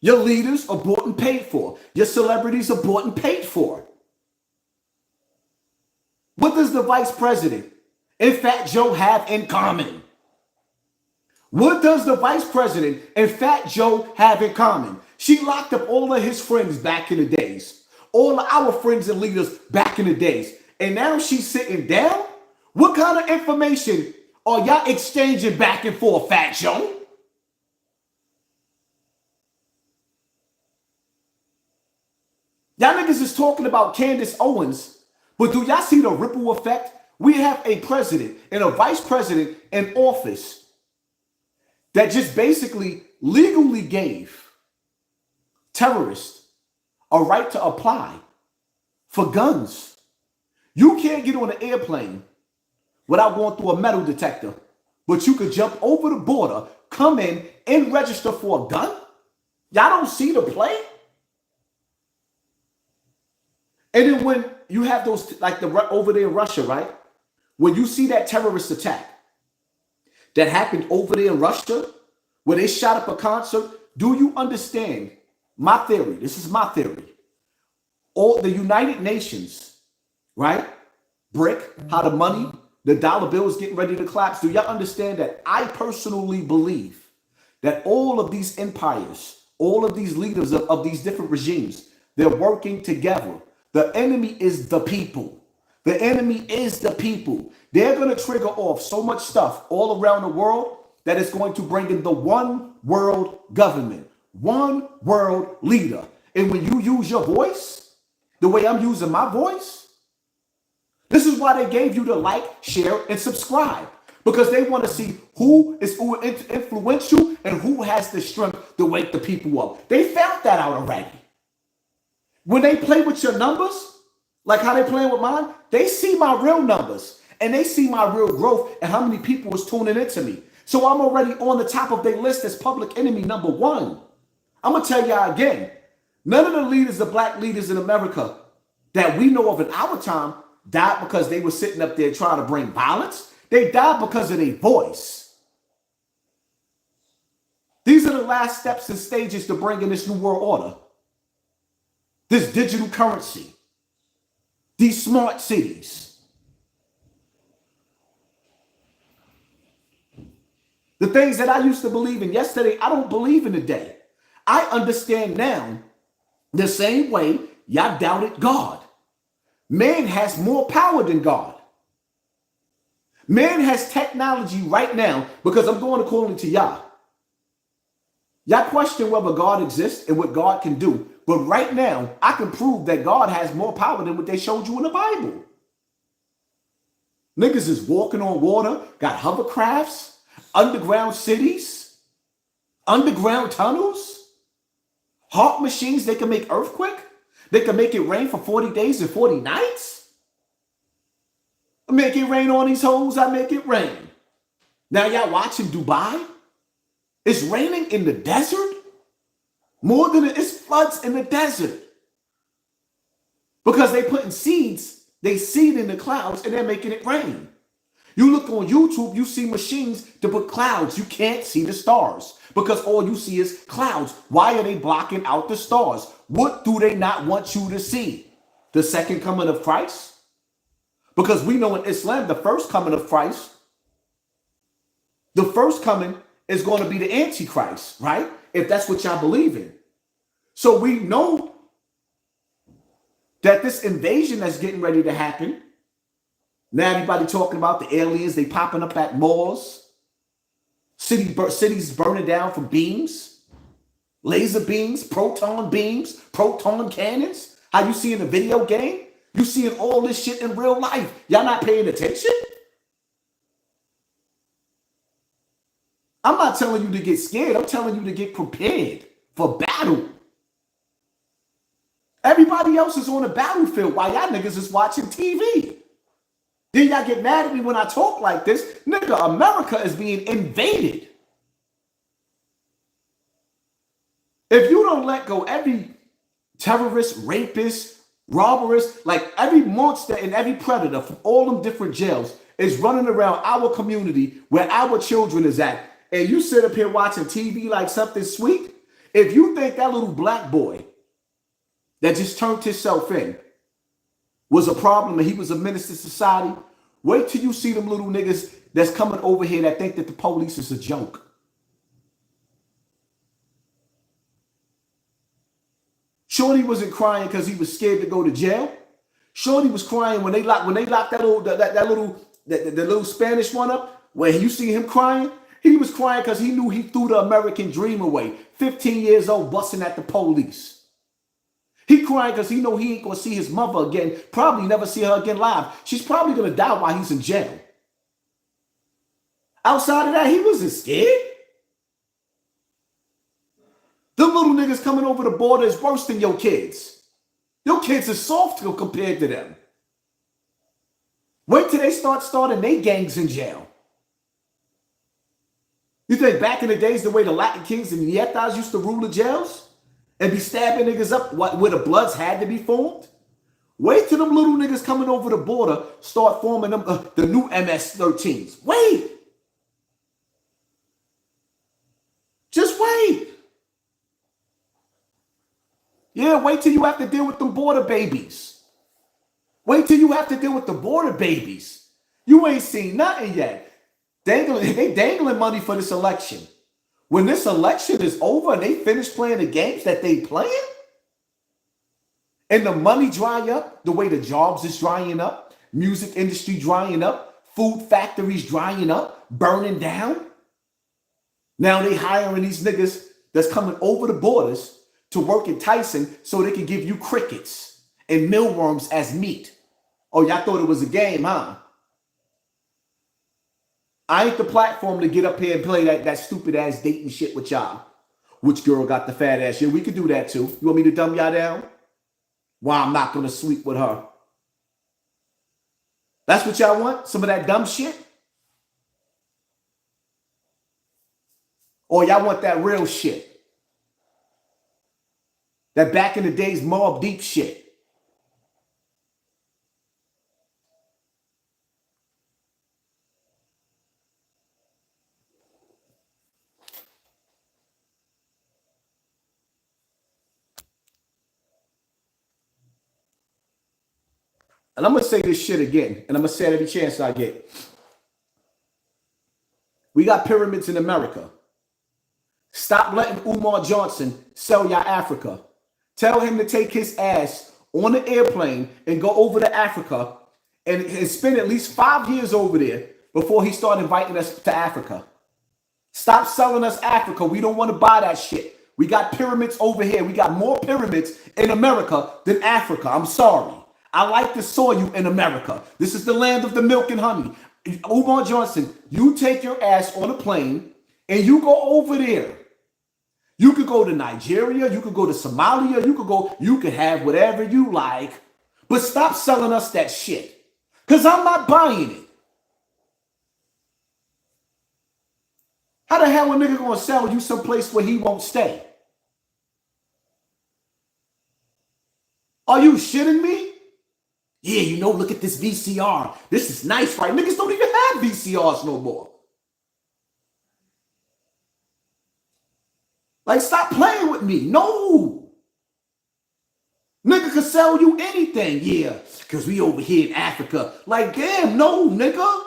Your leaders are bought and paid for. Your celebrities are bought and paid for. What does the vice president and Fat Joe have in common? What does the vice president and Fat Joe have in common? She locked up all of his friends back in the days. All of our friends and leaders back in the days. And now she's sitting down? What kind of information are y'all exchanging back and forth, Fat Joe? Y'all niggas is talking about Candace Owens, but do y'all see the ripple effect? We have a president and a vice president in office that just basically legally gave terrorists a right to apply for guns. You can't get on an airplane without going through a metal detector, but you could jump over the border, come in, and register for a gun? Y'all don't see the play? And then when you have those, like over there in Russia, right? When you see that terrorist attack that happened over there in Russia, where they shot up a concert, do you understand my theory? This is my theory. All the United Nations, right? Brick, how the money, the dollar bill is getting ready to collapse. Do y'all understand that I personally believe that all of these empires, all of these leaders of these different regimes, they're working together. The enemy is the people. The enemy is the people. They're going to trigger off so much stuff all around the world that is going to bring in the one world government, one world leader. And when you use your voice, the way I'm using my voice, this is why they gave you the like, share, and subscribe. Because they want to see who is influential and who has the strength to wake the people up. They found that out already. When they play with your numbers, like how they playing with mine, they see my real numbers and they see my real growth and how many people is tuning into me. So I'm already on the top of their list as public enemy number one. I'm going to tell y'all again, none of the leaders, the black leaders in America that we know of in our time died because they were sitting up there trying to bring violence. They died because of their voice. These are the last steps and stages to bring in this new world order. This digital currency. These smart cities. The things that I used to believe in yesterday, I don't believe in today. I understand now the same way y'all doubted God. Man has more power than God. Man has technology right now, because I'm going according to y'all. Y'all question whether God exists and what God can do. But right now, I can prove that God has more power than what they showed you in the Bible. Niggas is walking on water, got hovercrafts, underground cities, underground tunnels, heart machines. They can make earthquake. They can make it rain for 40 days and 40 nights. I make it rain on these hoes. I make it rain. Now y'all watching Dubai? It's raining in the desert. More than it's floods in the desert. Because they putting seeds, they seed in the clouds and they're making it rain. You look on YouTube, you see machines to put clouds. You can't see the stars because all you see is clouds. Why are they blocking out the stars? What do they not want you to see? The second coming of Christ? Because we know in Islam, the first coming of Christ, the first coming is going to be the Antichrist, right? If that's what y'all believe in. So we know that this invasion that's getting ready to happen, now everybody talking about the aliens, they popping up at malls, cities burning down from beams, laser beams, proton cannons. How you see in a video game? You seeing all this shit in real life. Y'all not paying attention? I'm not telling you to get scared. I'm telling you to get prepared for battle. Everybody else is on the battlefield while y'all niggas is watching TV. Then y'all get mad at me when I talk like this. Nigga, America is being invaded. If you don't let go, every terrorist, rapist, robberist, like every monster and every predator from all them different jails is running around our community where our children is at. And you sit up here watching TV like something sweet. If you think that little black boy that just turned himself in was a problem and he was a menace to society, wait till you see them little niggas that's coming over here that think that the police is a joke. Shorty wasn't crying because he was scared to go to jail. Shorty was crying when they locked the little Spanish one up, where you see him crying. He was crying because he knew he threw the American dream away. 15 years old, busting at the police. He crying because he know he ain't gonna see his mother again. Probably never see her again live. She's probably gonna die while he's in jail. Outside of that, he wasn't scared. The little niggas coming over the border is worse than your kids. Your kids are soft compared to them. Wait till they starting their gangs in jail. You think back in the days, the way the Latin kings and Nietas used to rule the jails and be stabbing niggas up where the bloods had to be formed? Wait till them little niggas coming over the border start forming them the new MS-13s. Wait. Just wait. Yeah, wait till you have to deal with them border babies. Wait till you have to deal with the border babies. You ain't seen nothing yet. They dangling money for this election. When this election is over and they finish playing the games that they playing, and the money dry up, the way the jobs is drying up, music industry drying up, food factories drying up, burning down. Now they hiring these niggas that's coming over the borders to work in Tyson so they can give you crickets and mealworms as meat. Oh, y'all thought it was a game, huh? I ain't the platform to get up here and play that stupid ass dating shit with y'all. Which girl got the fat ass? Yeah, we could do that too. You want me to dumb y'all down? Why I'm not gonna sleep with her. That's what y'all want? Some of that dumb shit? Or y'all want that real shit? That back in the days Mobb Deep shit? And I'm going to say this shit again, and I'm going to say it every chance I get. We got pyramids in America. Stop letting Umar Johnson sell y'all Africa. Tell him to take his ass on the airplane and go over to Africa and spend at least 5 years over there before he started inviting us to Africa. Stop selling us Africa. We don't want to buy that shit. We got pyramids over here. We got more pyramids in America than Africa. I'm sorry. I like the soil in America. This is the land of the milk and honey. Umar Johnson, you take your ass on a plane and you go over there. You could go to Nigeria. You could go to Somalia. You could have whatever you like. But stop selling us that shit. Because I'm not buying it. How the hell a nigga gonna sell you someplace where he won't stay? Are you shitting me? Yeah, you know, look at this VCR. This is nice, right? Niggas don't even have VCRs no more. Like, stop playing with me. No. Nigga could sell you anything. Yeah, because we over here in Africa. Like, damn, no, nigga.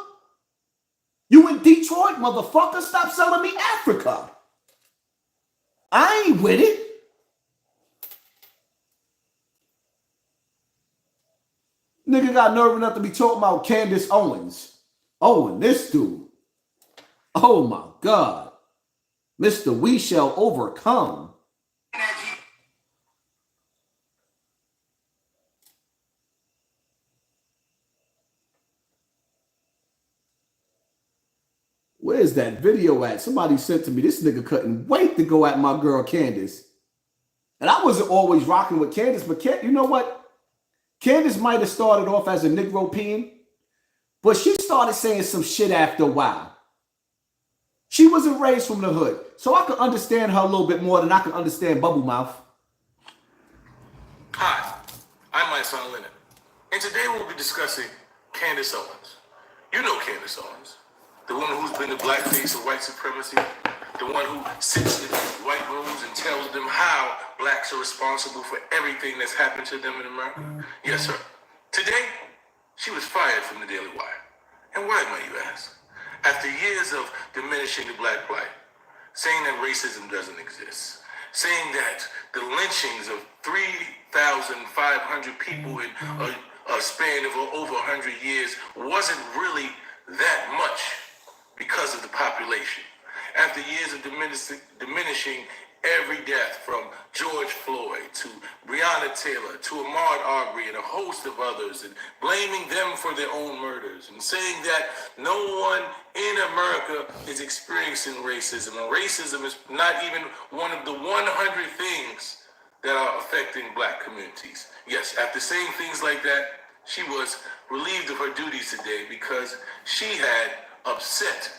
You in Detroit, motherfucker. Stop selling me Africa. I ain't with it. Nigga got nerve enough to be talking about Candace Owens. Oh, and this dude. Oh, my God. Mr. We Shall Overcome. Where's that video at? Somebody sent to me. This nigga couldn't wait to go at my girl Candace. And I wasn't always rocking with Candace, but you know what? Candace might have started off as a Negro peeing, but she started saying some shit after a while. She wasn't raised from the hood, so I could understand her a little bit more than I could understand Bubble Mouth. Hi, I'm my son Leonard, and today we'll be discussing Candace Owens. You know Candace Owens, the woman who's been the black face of white supremacy, the one who sits in white rooms and tells them how blacks are responsible for everything that's happened to them in America. Yes, sir. Today, she was fired from the Daily Wire. And why, might you ask? After years of diminishing the black plight, saying that racism doesn't exist, saying that the lynchings of 3,500 people in a span of over 100 years wasn't really that much because of the population. After years of diminishing every death, from George Floyd to Breonna Taylor to Ahmaud Arbery and a host of others, and blaming them for their own murders, and saying that no one in America is experiencing racism, and racism is not even one of the 100 things that are affecting black communities. Yes, after saying things like that, she was relieved of her duties today because she had upset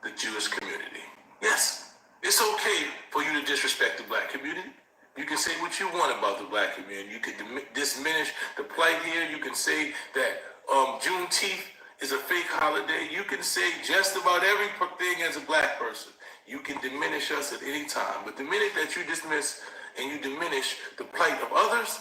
the Jewish community. Yes, it's okay for you to disrespect the black community. You can say what you want about the black community. You can diminish the plight here. You can say that Juneteenth is a fake holiday. You can say just about everything as a black person. You can diminish us at any time. But the minute that you dismiss and you diminish the plight of others,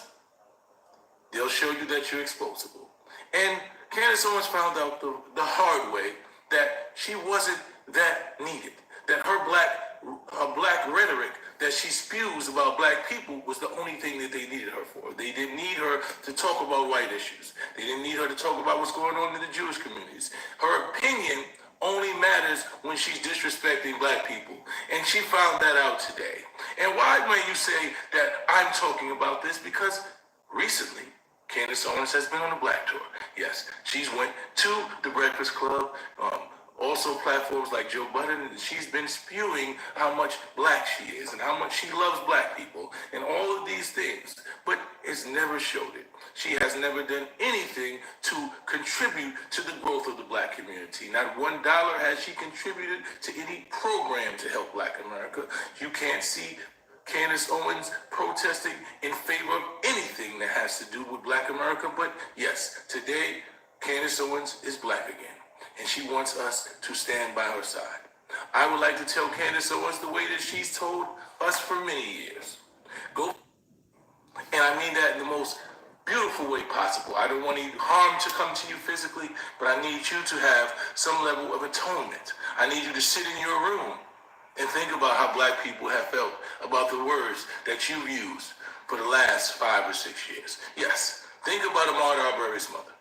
they'll show you that you're exposable. And Candace Owens found out the hard way that she wasn't that needed. That her black rhetoric that she spews about black people was the only thing that they needed her for. They didn't need her to talk about white issues. They didn't need her to talk about what's going on in the Jewish communities. Her opinion only matters when she's disrespecting black people. And she found that out today. And why may you say that I'm talking about this? Because recently, Candace Owens has been on a black tour. Yes, she's went to the Breakfast Club, also platforms like Joe Budden, and she's been spewing how much black she is and how much she loves black people and all of these things, but it's never showed it. She has never done anything to contribute to the growth of the black community. Not $1 has she contributed to any program to help black America. You can't see Candace Owens protesting in favor of anything that has to do with black America, but yes, today Candace Owens is black again. And she wants us to stand by her side. I would like to tell Candace Owens the way that she's told us for many years. Go, and I mean that in the most beautiful way possible. I don't want any harm to come to you physically, but I need you to have some level of atonement. I need you to sit in your room and think about how black people have felt about the words that you've used for the last 5 or 6 years. Yes, think about Ahmaud Arbery's mother.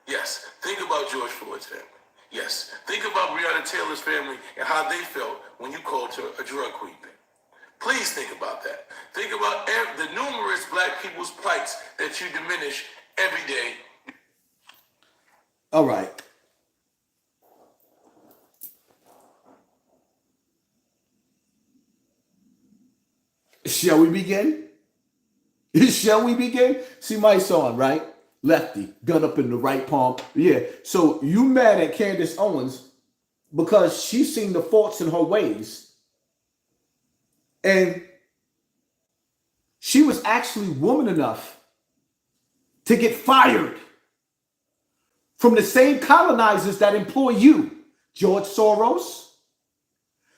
Yes, think about George Floyd's family. Yes, think about Breonna Taylor's family and how they felt when you called her a drug queen. Please think about that. Think about the numerous black people's plights that you diminish every day. All right. Shall we begin? Shall we begin? See my song, right? Lefty, gun up in the right palm. Yeah. So you mad at Candace Owens because she's seen the faults in her ways. And she was actually woman enough to get fired from the same colonizers that employ you, George Soros.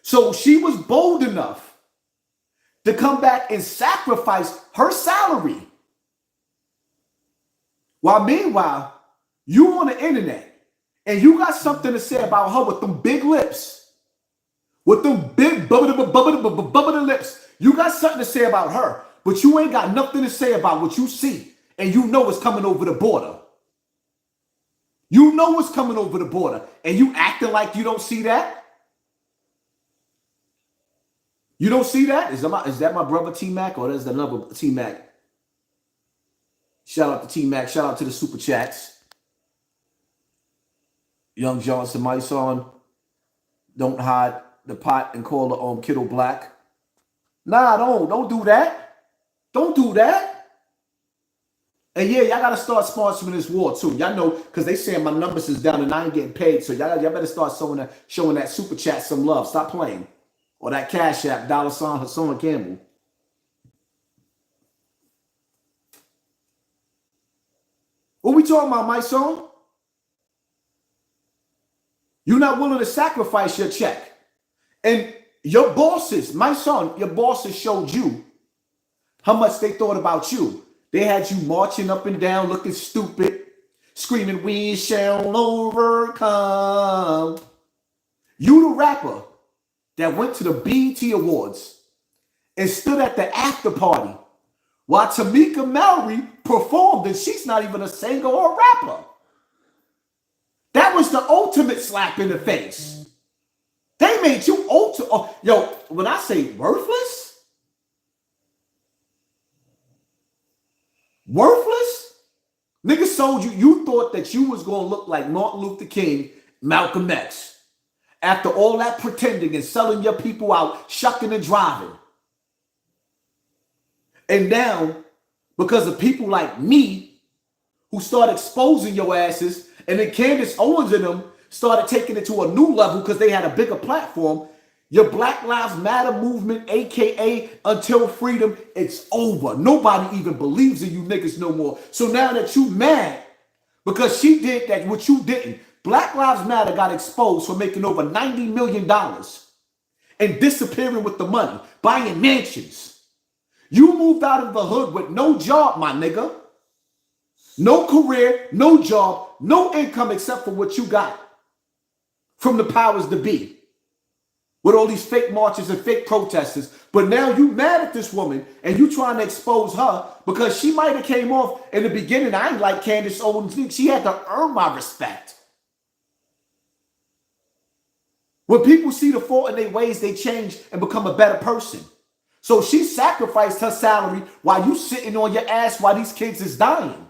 So she was bold enough to come back and sacrifice her salary. While meanwhile, you on the internet and you got something to say about her with them big lips, with them big bubble lips. You got something to say about her, but you ain't got nothing to say about what you see and you know it's coming over the border. You know it's coming over the border and you acting like you don't see that? You don't see that? Is that my brother T-Mac or is that another T-Mac? Shout out to T-Mac. Shout out to the super chats. Young Johnson, my son. Don't hide the pot and call the kiddo black. Nah, don't do that. Don't do that. And yeah, y'all gotta start sponsoring this war too. Y'all know, because they saying my numbers is down and I ain't getting paid. So y'all better start showing that super chat some love. Stop playing. Or that Cash App, $ Hassan Campbell. What we talking about, my son? You're not willing to sacrifice your check. And your bosses, my son, your bosses showed you how much they thought about you. They had you marching up and down, looking stupid, screaming, "We shall overcome." You the rapper that went to the BET Awards and stood at the after party while Tamika Mallory performed, and she's not even a singer or a rapper. That was the ultimate slap in the face. They made you yo, when I say worthless, niggas sold you. You thought that you was going to look like Martin Luther King, Malcolm X. After all that pretending and selling your people out, shucking and driving. And now, because of people like me, who start exposing your asses, and then Candace Owens and them started taking it to a new level because they had a bigger platform, Your Black Lives Matter movement, aka Until Freedom, it's over. Nobody even believes in you niggas no more. So now that you mad because she did that, what you didn't, Black Lives Matter got exposed for making over $90 million and disappearing with the money, buying mansions. You moved out of the hood with no job, my nigga. No career, no job, no income except for what you got from the powers to be. With all these fake marches and fake protesters. But now you mad at this woman and you trying to expose her because she might have came off in the beginning. I ain't like Candace Owens. She had to earn my respect. When people see the fault in their ways, they change and become a better person. So she sacrificed her salary while you sitting on your ass while these kids is dying.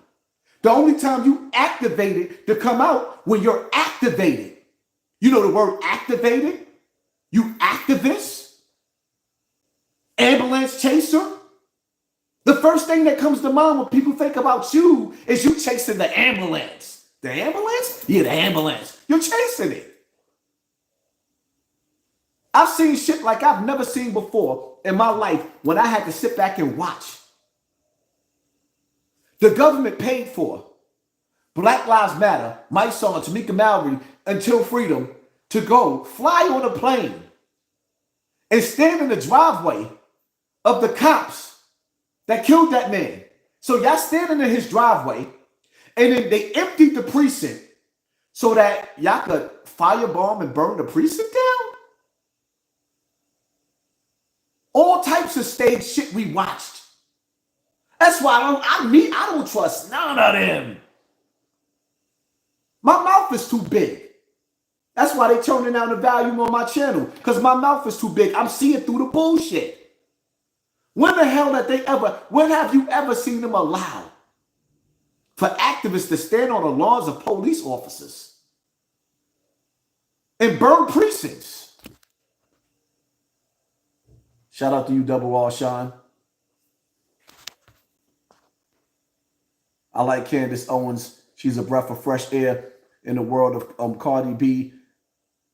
The only time you activated to come out when you're activated. You know the word activated? You activist? Ambulance chaser? The first thing that comes to mind when people think about you is you chasing the ambulance. The ambulance? Yeah, the ambulance. You're chasing it. I've seen shit like I've never seen before in my life when I had to sit back and watch. The government paid for Black Lives Matter, my song, Tamika Mallory, Until Freedom, to go fly on a plane and stand in the driveway of the cops that killed that man. So y'all standing in his driveway and then they emptied the precinct so that y'all could firebomb and burn the precinct down? All types of stage shit we watched. That's why I don't trust none of them. My mouth is too big. That's why they turning down the volume on my channel, because my mouth is too big. I'm seeing through the bullshit. When have you ever seen them allow for activists to stand on the lawns of police officers and burn precincts? Shout out to you, Double R Sean. I like Candace Owens. She's a breath of fresh air in the world of Cardi B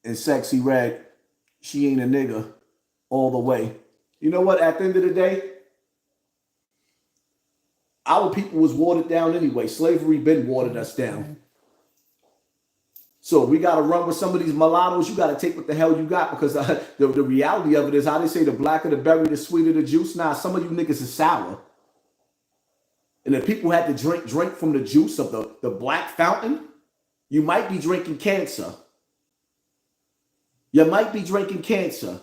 and Sexy Red. She ain't a nigga all the way. You know what? At the end of the day, our people was watered down anyway. Slavery been watered us down. So we got to run with some of these mulattoes. You got to take what the hell you got, because the reality of it is how they say the blacker the berry, the sweeter the juice. Nah, some of you niggas is sour. And if people had to drink from the juice of the black fountain, you might be drinking cancer. You might be drinking cancer.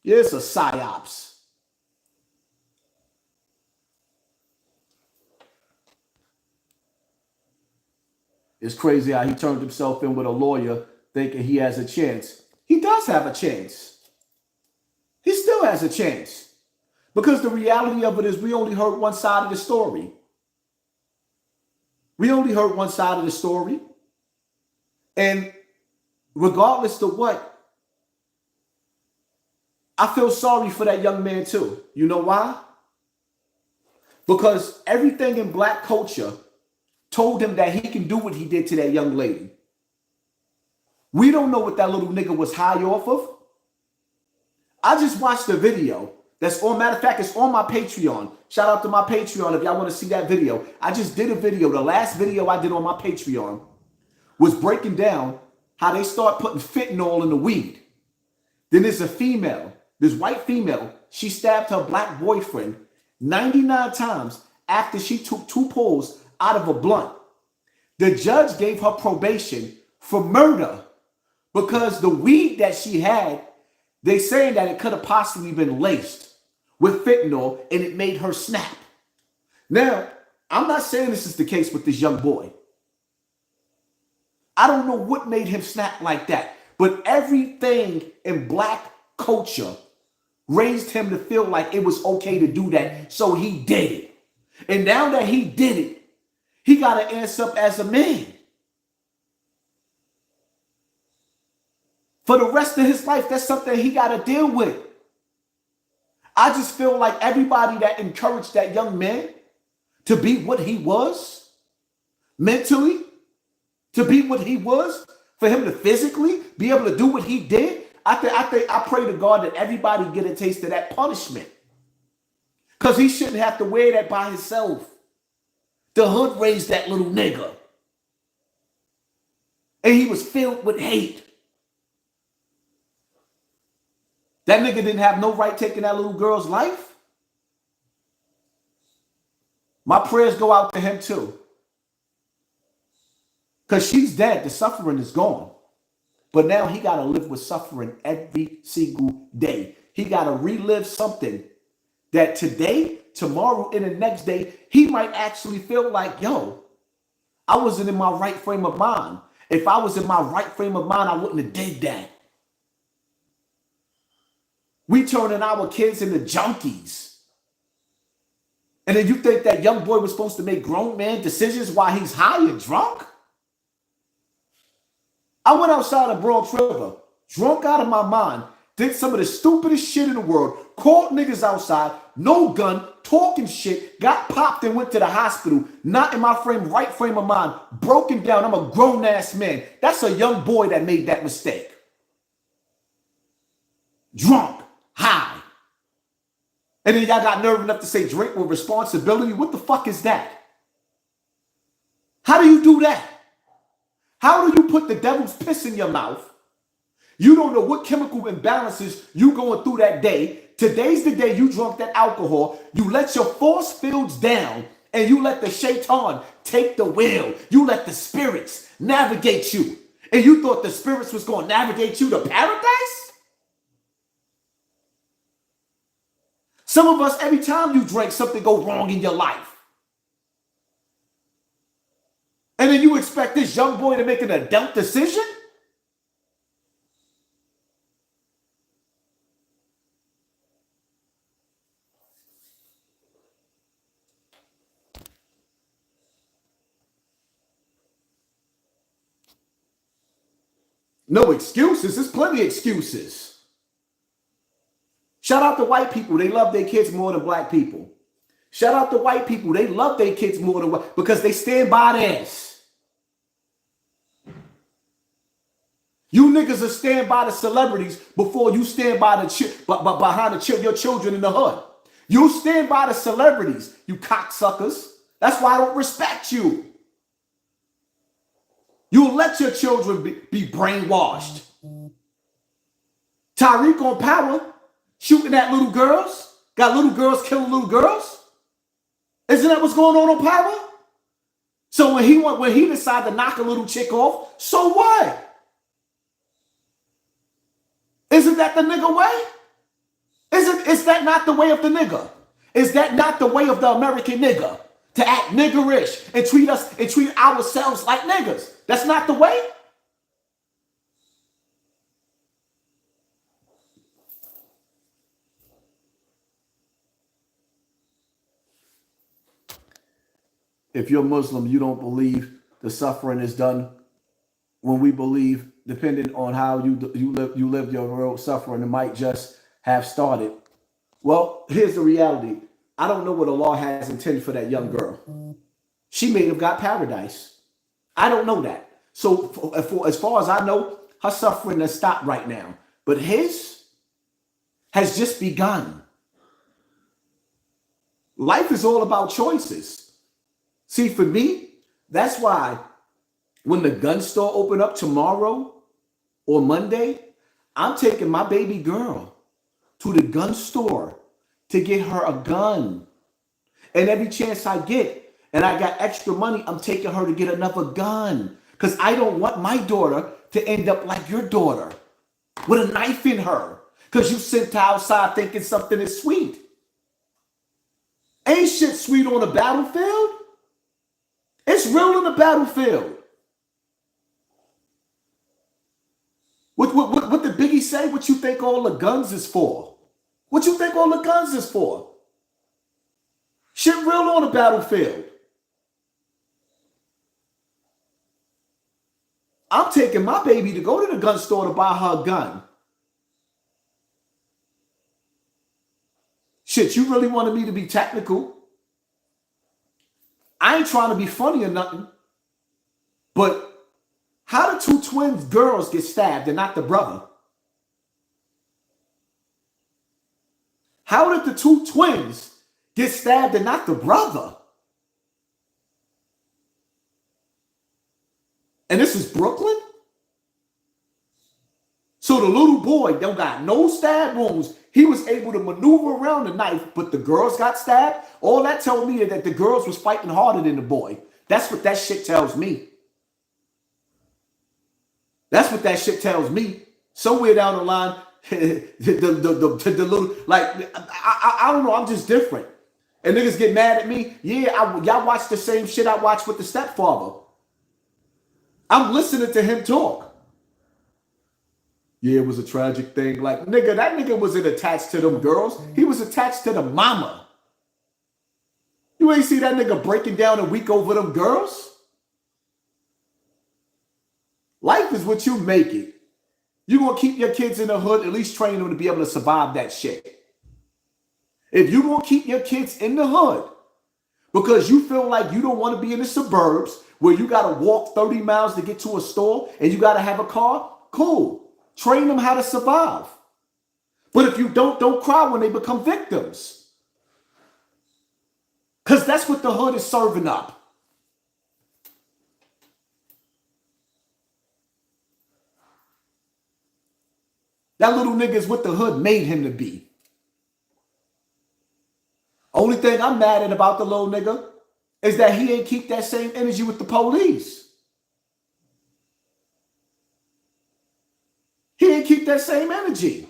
It's a psyops. It's crazy how he turned himself in with a lawyer thinking he has a chance. He does have a chance. He still has a chance. Because the reality of it is we only heard one side of the story. We only heard one side of the story. And regardless of what, I feel sorry for that young man too. You know why? Because everything in black culture told him that he can do what he did to that young lady. We don't know what that little nigga was high off of. I just watched a video that's on, matter of fact, it's on my Patreon. Shout out to my Patreon if y'all want to see that video. I just did a video. The last video I did on my Patreon was breaking down how they start putting fentanyl in the weed. Then there's a female, this white female, she stabbed her black boyfriend 99 times after she took 2 pulls out of a blunt. The judge gave her probation for murder because the weed that she had, they saying that it could have possibly been laced with fentanyl and it made her snap. Now, I'm not saying this is the case with this young boy. I don't know what made him snap like that, but everything in black culture raised him to feel like it was okay to do that, so he did it. And now that he did it, he got to answer up as a man. For the rest of his life, that's something he got to deal with. I just feel like everybody that encouraged that young man to be what he was mentally, to be what he was, for him to physically be able to do what he did. I pray to God that everybody get a taste of that punishment. Because he shouldn't have to wear that by himself. The hood raised that little nigga. And he was filled with hate. That nigga didn't have no right taking that little girl's life. My prayers go out to him too. Because she's dead. The suffering is gone. But now he got to live with suffering every single day. He got to relive something that today, tomorrow, and the next day, he might actually feel like, yo, I wasn't in my right frame of mind. If I was in my right frame of mind, I wouldn't have did that. We turning our kids into junkies. And then you think that young boy was supposed to make grown man decisions while he's high and drunk? I went outside of Bronx River, drunk out of my mind, did some of the stupidest shit in the world, called niggas outside, no gun, talking shit, got popped and went to the hospital, not in my right frame of mind, broken down. I'm a grown-ass man. That's a young boy that made that mistake. Drunk, high. And then y'all got nerve enough to say drink with responsibility. What the fuck is that? How do you do that? How do you put the devil's piss in your mouth? You don't know what chemical imbalances you going through that day. Today's the day you drunk that alcohol. You let your force fields down and you let the shaitan take the wheel. You let the spirits navigate you. And you thought the spirits was going to navigate you to paradise? Some of us, every time you drink, something go wrong in your life. And then you expect this young boy to make an adult decision? No excuses. There's plenty of excuses. Shout out to white people. They love their kids more than black people. Shout out to white people. They love their kids more than white because they stand by theirs. You niggas will stand by the celebrities before you stand by behind your children in the hood. You stand by the celebrities, you cocksuckers. That's why I don't respect you. You'll let your children be brainwashed. Tyreek on Power, shooting at little girls. Got little girls killing little girls. Isn't that what's going on Power? So when he decided to knock a little chick off, so what? Isn't that the nigga way? Is that not the way of the nigga? Is that not the way of the American nigga? To act niggerish and treat ourselves like niggas. That's not the way? If you're Muslim, you don't believe the suffering is done. When we believe, depending on how you live your real suffering, it might just have started. Well, here's the reality. I don't know what Allah has intended for that young girl. She may have got paradise. I don't know that. So for as far as I know, her suffering has stopped right now. But his has just begun. Life is all about choices. See, for me, that's why when the gun store open up tomorrow or Monday, I'm taking my baby girl to the gun store to get her a gun. And every chance I get, and I got extra money, I'm taking her to get another gun. Because I don't want my daughter to end up like your daughter with a knife in her. Because you sent her outside thinking something is sweet. Ain't shit sweet on the battlefield. It's real on the battlefield. What did Biggie say? What you think all the guns is for? What you think all the guns is for? Shit real on the battlefield. I'm taking my baby to go to the gun store to buy her a gun. Shit, you really wanted me to be technical? I ain't trying to be funny or nothing, but how did two twins girls get stabbed and not the brother? How did the two twins get stabbed and not the brother? And this is Brooklyn? So the little boy don't got no stab wounds. He was able to maneuver around the knife, but the girls got stabbed. All that told me is that the girls was fighting harder than the boy. That's what that shit tells me. That's what that shit tells me. Somewhere down the line, the little, like, I don't know, I'm just different. And niggas get mad at me. Yeah, y'all watch the same shit I watch with the stepfather. I'm listening to him talk. Yeah, it was a tragic thing. Like, nigga, that nigga wasn't attached to them girls. He was attached to the mama. You ain't see that nigga breaking down a week over them girls? Life is what you make it. You gonna keep your kids in the hood, at least train them to be able to survive that shit. If you gonna keep your kids in the hood because you feel like you don't want to be in the suburbs where you gotta walk 30 miles to get to a store and you gotta have a car, cool. Train them how to survive. But if you don't cry when they become victims. Because that's what the hood is serving up. That little nigga is what the hood made him to be. Only thing I'm mad at about the little nigga is that he ain't keep that same energy with the police. He ain't keep that same energy.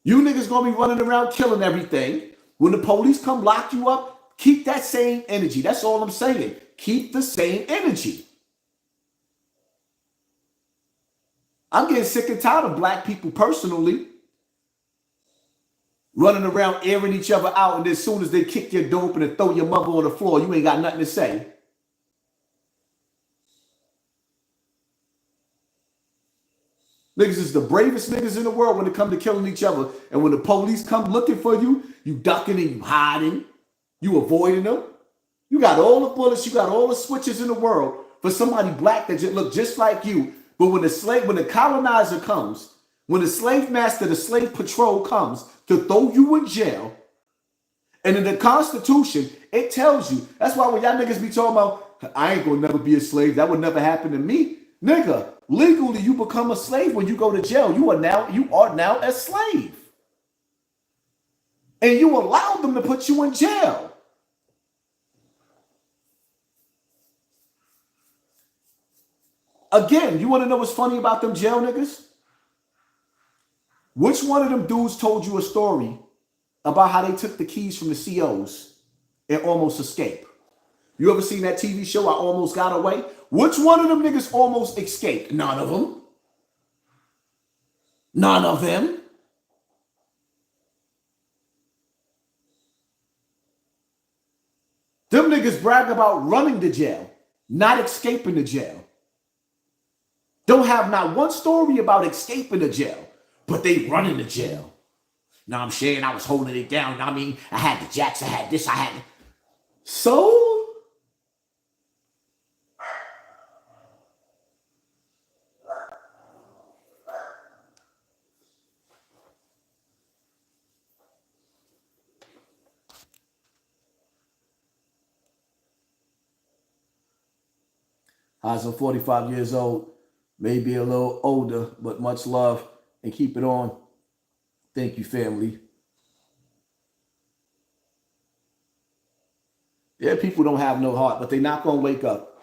You niggas gonna be running around killing everything. When the police come lock you up, keep that same energy. That's all I'm saying. Keep the same energy. I'm getting sick and tired of black people personally running around airing each other out, and as soon as they kick your door open and throw your mother on the floor, you ain't got nothing to say. Niggas is the bravest niggas in the world when it comes to killing each other. And when the police come looking for you, you ducking and you hiding. You avoiding them. You got all the bullets, you got all the switches in the world for somebody black that just look just like you. But when the colonizer comes, when the slave master, the slave patrol comes to throw you in jail, and in the Constitution, it tells you, that's why when y'all niggas be talking about, I ain't gonna never be a slave, that would never happen to me. Nigga, legally you become a slave when you go to jail. You are now a slave. And you allowed them to put you in jail. Again, you want to know what's funny about them jail niggas? Which one of them dudes told you a story about how they took the keys from the COs and almost escaped? You ever seen that TV show, I Almost Got Away? Which one of them niggas almost escaped? None of them. None of them. Them niggas brag about running to jail, not escaping to jail. Don't have not one story about escaping to jail, but they running to jail. Now I'm saying I was holding it down. I mean, I had the jacks, I had this, I had... So... HASSAN, 45 years old, maybe a little older, but much love and keep it on. Thank you, family. Yeah, people don't have no heart, but they're not going to wake up.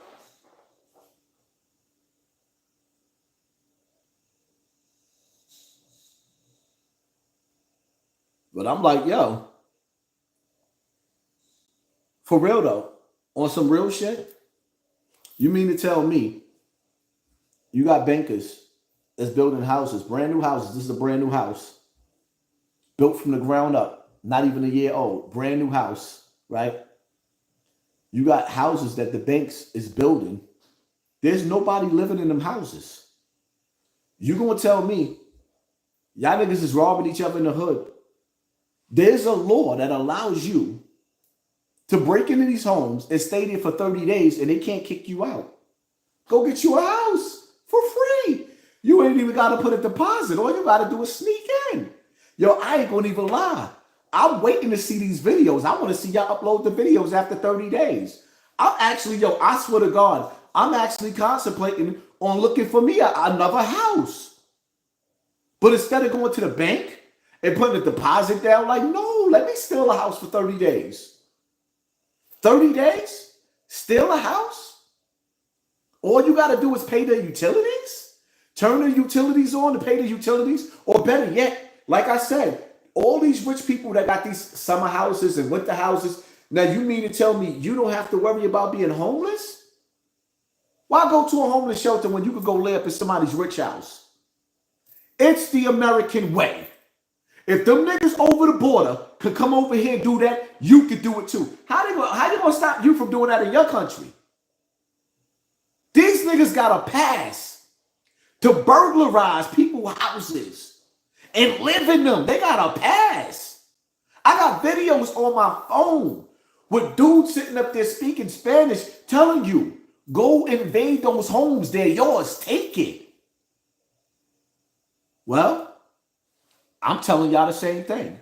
But I'm like, yo, for real though, on some real shit, you mean to tell me you got bankers that's building houses, brand new houses. This is a brand new house built from the ground up, not even a year old, brand new house, right? You got houses that the banks is building. There's nobody living in them houses. You gonna tell me y'all niggas is robbing each other in the hood? There's a law that allows you to break into these homes and stay there for 30 days and they can't kick you out. Go get you a house for free. You ain't even got to put a deposit. All you got to do is sneak in. Yo, I ain't going to even lie. I'm waiting to see these videos. I want to see y'all upload the videos after 30 days. I'm actually, yo, I swear to God, I'm actually contemplating on looking for me another house. But instead of going to the bank and putting a deposit down, like, no, let me steal a house for 30 days. 30 days? Steal a house? All you got to do is pay the utilities? Turn the utilities on to pay the utilities? Or better yet, like I said, all these rich people that got these summer houses and winter houses, now you mean to tell me you don't have to worry about being homeless? Why go to a homeless shelter when you could go lay up in somebody's rich house? It's the American way. If them niggas over the border could come over here and do that, you could do it too. How you gonna stop you from doing that in your country? These niggas got a pass to burglarize people's houses and live in them. They got a pass. I got videos on my phone with dudes sitting up there speaking Spanish telling you, go invade those homes. They're yours. Take it. Well, I'm telling y'all the same thing.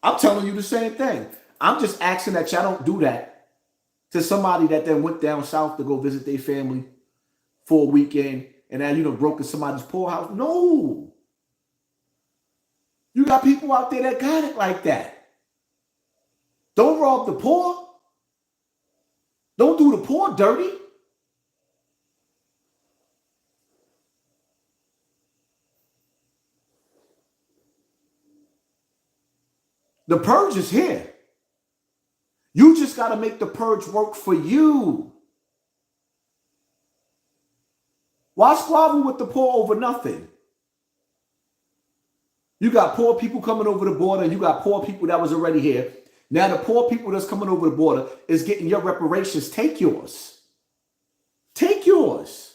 I'm telling you the same thing. I'm just asking that y'all don't do that to somebody that then went down south to go visit their family for a weekend and now you done broke in somebody's poor house. No. You got people out there that got it like that. Don't rob the poor. Don't do the poor dirty. The purge is here. You just got to make the purge work for you. Why squabble with the poor over nothing? You got poor people coming over the border. You got poor people that was already here. Now the poor people that's coming over the border is getting your reparations. Take yours. Take yours.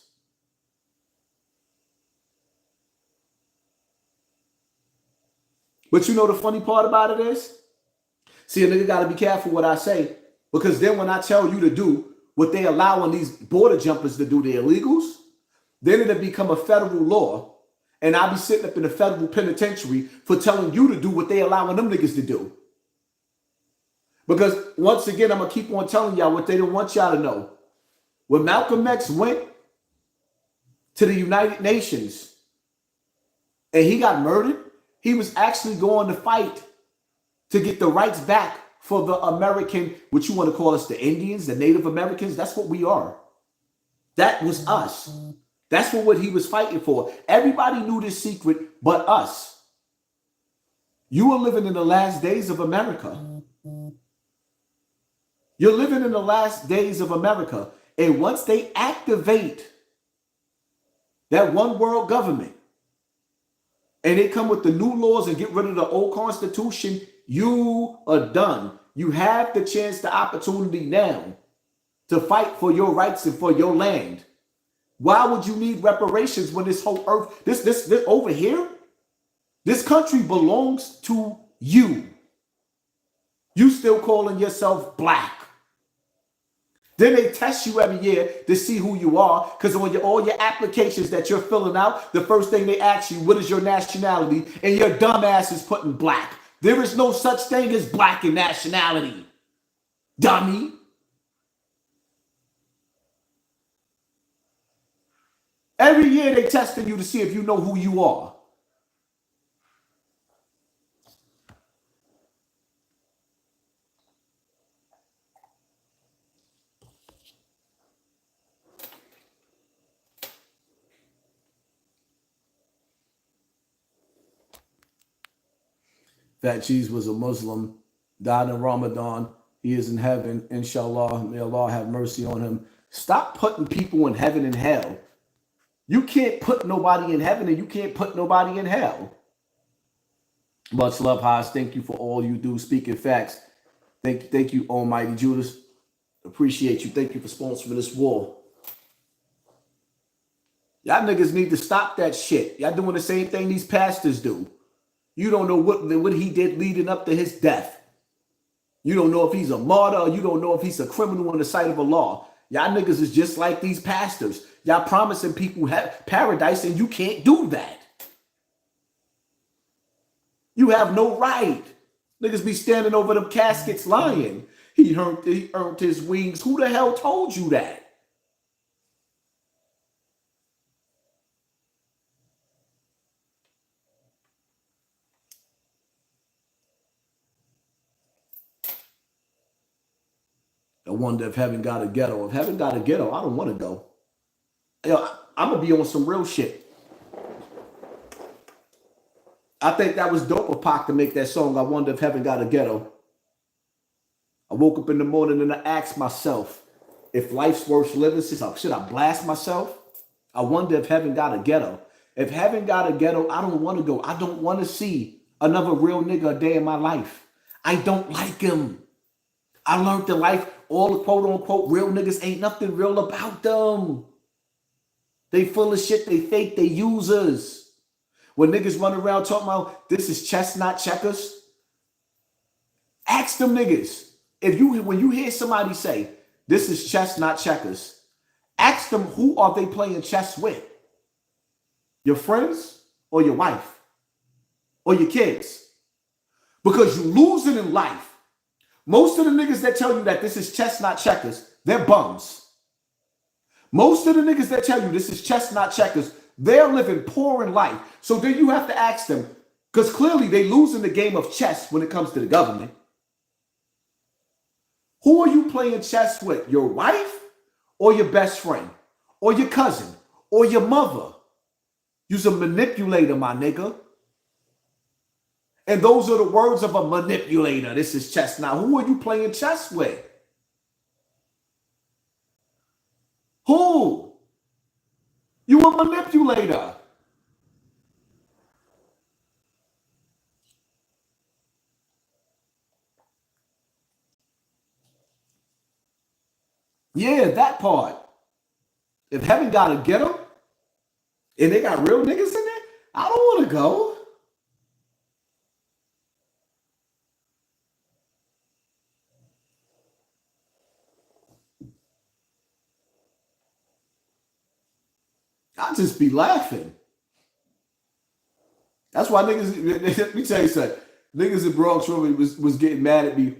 But you know the funny part about it is? See, a nigga got to be careful what I say, because then when I tell you to do what they allowing these border jumpers to do, the illegals, then it'll become a federal law, and I'll be sitting up in the federal penitentiary for telling you to do what they allowing them niggas to do. Because once again, I'm going to keep on telling y'all what they don't want y'all to know. When Malcolm X went to the United Nations and he got murdered, he was actually going to fight to get the rights back for the American, what you want to call us, the Indians, the Native Americans. That's what we are. That was us. That's what he was fighting for. Everybody knew this secret but us. You are living in the last days of America. You're living in the last days of America. And once they activate that one world government, and they come with the new laws and get rid of the old constitution, you are done. You have the chance, the opportunity now to fight for your rights and for your land. Why would you need reparations when this whole earth, this over here, this country belongs to you. You still calling yourself black. Then they test you every year to see who you are, because on all your applications that you're filling out, the first thing they ask you, what is your nationality? And your dumb ass is putting black. There is no such thing as black in nationality, dummy. Every year they testing you to see if you know who you are. Fat Cheese was a Muslim, died in Ramadan. He is in heaven, inshallah. May Allah have mercy on him. Stop putting people in heaven and hell. You can't put nobody in heaven and you can't put nobody in hell. Much love, Haas. Thank you for all you do. Speaking facts. Thank you, Almighty Judas. Appreciate you. Thank you for sponsoring this war. Y'all niggas need to stop that shit. Y'all doing the same thing these pastors do. You don't know what he did leading up to his death. You don't know if he's a martyr. You don't know if he's a criminal in the sight of the law. Y'all niggas is just like these pastors. Y'all promising people paradise and you can't do that. You have no right. Niggas be standing over them caskets lying. He earned his wings. Who the hell told you that? I wonder if heaven got a ghetto. If heaven got a ghetto, I don't want to go. Yo, I'm going to be on some real shit. I think that was dope of Pac to make that song, I Wonder If Heaven Got a Ghetto. I woke up in the morning and I asked myself, if life's worth living, should I blast myself? I wonder if heaven got a ghetto. If heaven got a ghetto, I don't want to go. I don't want to see another real nigga a day in my life. I don't like him. I learned in life, all the quote unquote real niggas ain't nothing real about them. They full of shit, they fake, they users. When niggas run around talking about this is chess, not checkers, ask them niggas. When you hear somebody say this is chess, not checkers, ask them who are they playing chess with? Your friends or your wife or your kids? Because you losing in life. Most of the niggas that tell you that this is chess, not checkers, they're bums. Most of the niggas that tell you this is chess, not checkers, they're living poor in life. So then you have to ask them, because clearly they losing the game of chess when it comes to the government. Who are you playing chess with? Your wife or your best friend or your cousin or your mother? You're a manipulator, my nigga. And those are the words of a manipulator. This is chess. Now, who are you playing chess with? Who? You a manipulator. Yeah, that part. If heaven got a ghetto and they got real niggas in there, I don't want to go. I'll just be laughing. That's why niggas, let me tell you something. Niggas in Bronx really was getting mad at me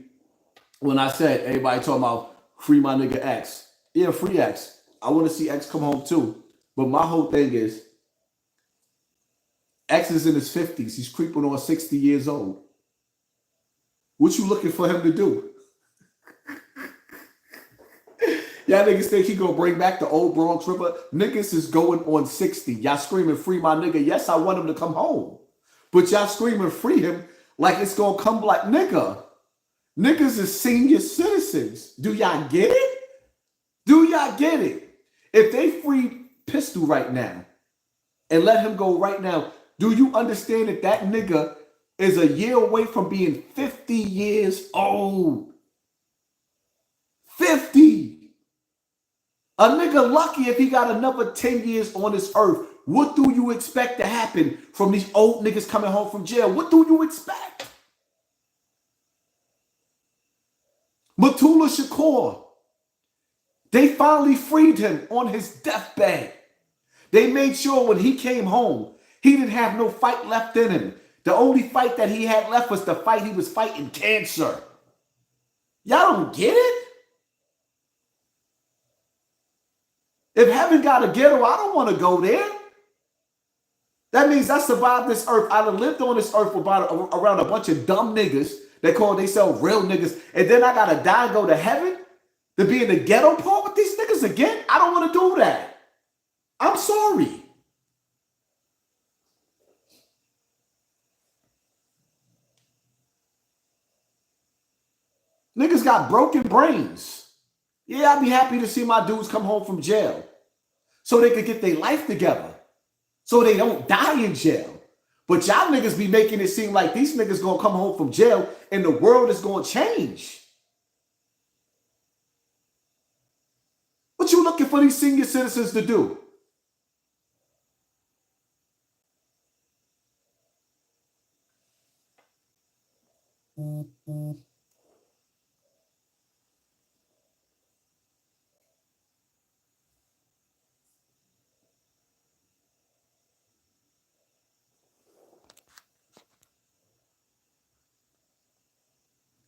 when I said, everybody talking about free my nigga X. Yeah, free X. I want to see X come home too. But my whole thing is, X is in his 50s. He's creeping on 60 years old. What you looking for him to do? Y'all niggas think he gonna bring back the old Bronx Ripper? Niggas is going on 60. Y'all screaming free my nigga. Yes, I want him to come home. But y'all screaming free him like it's gonna come like nigga. Niggas is senior citizens. Do y'all get it? Do y'all get it? If they free Pistol right now and let him go right now, do you understand that that nigga is a year away from being 50 years old? 50. A nigga lucky if he got another 10 years on this earth. What do you expect to happen from these old niggas coming home from jail? What do you expect? Matula Shakur, they finally freed him on his deathbed. They made sure when he came home, he didn't have no fight left in him. The only fight that he had left was the fight he was fighting cancer. Y'all don't get it? If heaven got a ghetto, I don't want to go there. That means I survived this earth. I done lived on this earth around a bunch of dumb niggas that call themselves real niggas. And then I got to die and go to heaven to be in the ghetto part with these niggas again? I don't want to do that. I'm sorry. Niggas got broken brains. Yeah, I'd be happy to see my dudes come home from jail so they could get their life together, so they don't die in jail. But y'all niggas be making it seem like these niggas gonna come home from jail and the world is gonna change. What you looking for these senior citizens to do?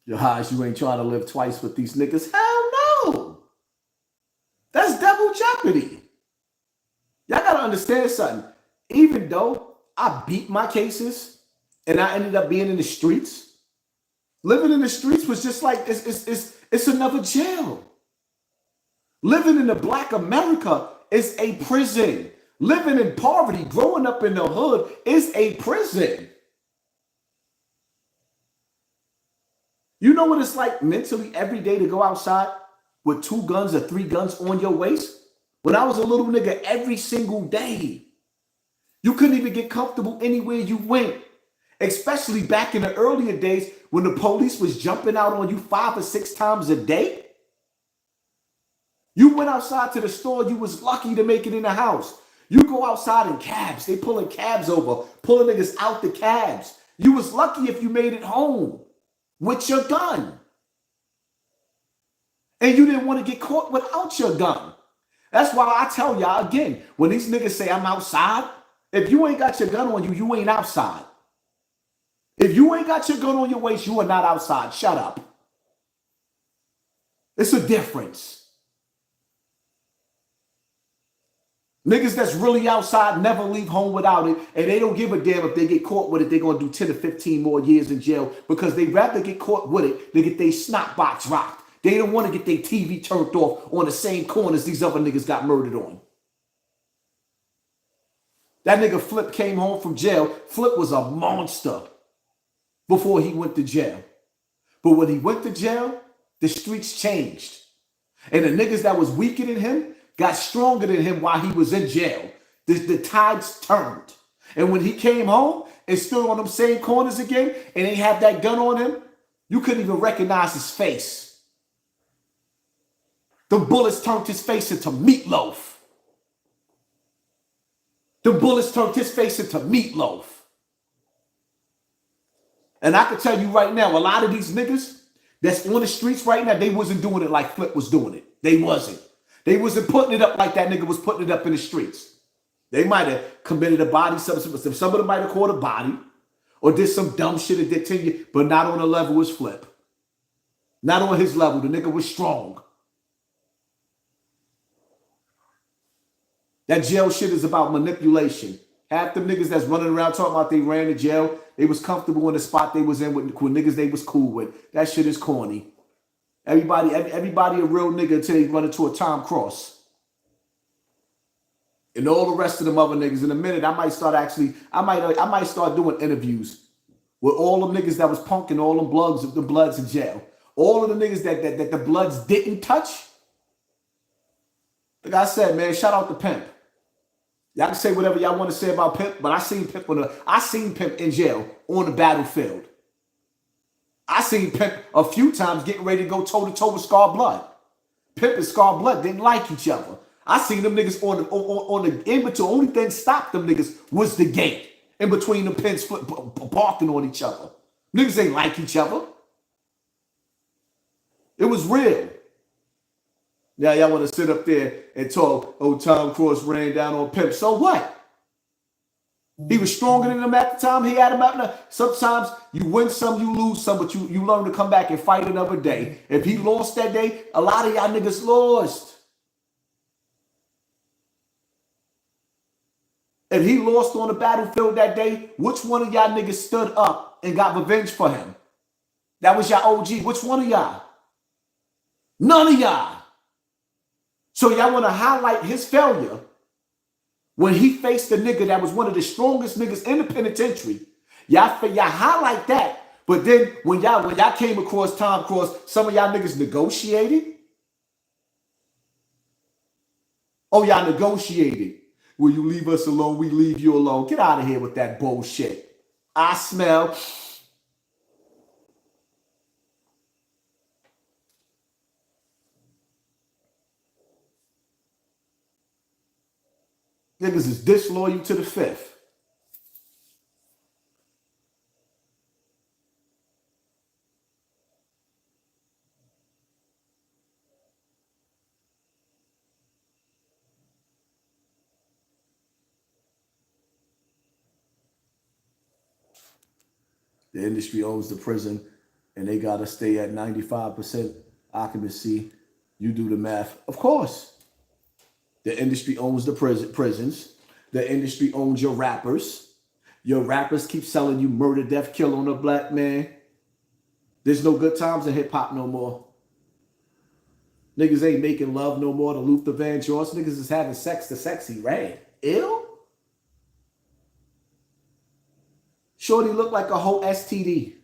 Yo, Haas, you ain't trying to live twice with these niggas? Hell no. That's double jeopardy. Y'all gotta understand something. Even though I beat my cases and I ended up being in the streets, living in the streets was just like it's another jail. Living in the Black America is a prison. Living in poverty, growing up in the hood is a prison. You know what it's like mentally every day to go outside with 2 guns or 3 guns on your waist? When I was a little nigga, every single day, you couldn't even get comfortable anywhere you went, especially back in the earlier days when the police was jumping out on you 5 or 6 times a day. You went outside to the store, you was lucky to make it in the house. You go outside in cabs, they pulling cabs over, pulling niggas out the cabs. You was lucky if you made it home with your gun. And you didn't want to get caught without your gun. That's why I tell y'all again, when these niggas say I'm outside, if you ain't got your gun on you, you ain't outside. If you ain't got your gun on your waist, you are not outside. Shut up. It's a difference. Niggas that's really outside never leave home without it, and they don't give a damn if they get caught with it. They're going to do 10 to 15 more years in jail because they'd rather get caught with it than get their snot box rocked. They don't want to get their TV turned off on the same corners these other niggas got murdered on. That nigga Flip came home from jail. Flip was a monster before he went to jail. But when he went to jail, the streets changed. And the niggas that was weaker than him got stronger than him while he was in jail. The tides turned. And when he came home and stood on them same corners again and they had that gun on him, you couldn't even recognize his face. The bullets turned his face into meatloaf. The bullets turned his face into meatloaf. And I can tell you right now, a lot of these niggas that's on the streets right now, they wasn't doing it like Flip was doing it. They wasn't. They wasn't putting it up like that nigga was putting it up in the streets. They might have committed a body, some of them might have caught a body or did some dumb shit and did 10 years, but not on the level as Flip. Not on his level. The nigga was strong. That jail shit is about manipulation. Half the niggas that's running around talking about they ran to jail, they was comfortable in the spot they was in with niggas they was cool with. That shit is corny. Everybody a real nigga until they run into a Tom Cross. And all the rest of them other niggas. In a minute, I might start doing interviews with all them niggas that was punking all them bloods in jail. All of the niggas that the bloods didn't touch. Like I said, man, shout out to Pimp. Y'all can say whatever y'all want to say about Pimp, but I seen Pimp in jail on the battlefield. I seen Pimp a few times getting ready to go toe-to-toe with Scar Blood. Pimp and Scar Blood didn't like each other. I seen them niggas on the in between. Only thing stopped them niggas was the gate in between the pins barking on each other. Niggas ain't like each other. It was real. Now y'all want to sit up there and talk, oh, Tom Cross ran down on Pimp. So what? He was stronger than him at the time. He had him out there. Sometimes you win some, you lose some, but you learn to come back and fight another day. If he lost that day, a lot of y'all niggas lost. If he lost on the battlefield that day, which one of y'all niggas stood up and got revenge for him? That was y'all OG. Which one of y'all? None of y'all. So y'all want to highlight his failure when he faced the nigga that was one of the strongest niggas in the penitentiary. Y'all highlight that, but then when y'all came across Tom Cross, some of y'all niggas negotiated. Oh, y'all negotiated. Will you leave us alone? We leave you alone. Get out of here with that bullshit. I smell. Niggas is disloyal to the fifth. The industry owns the prison. and they got to stay at 95% occupancy. You do the math. Of course, the industry owns the prisons. The industry owns your rappers. Your rappers keep selling you murder, death, kill on a black man. There's no good times in hip hop no more. Niggas ain't making love no more to Luther Vandross. Niggas is having sex to Sexy Red. Ill? Shorty looked like a whole STD.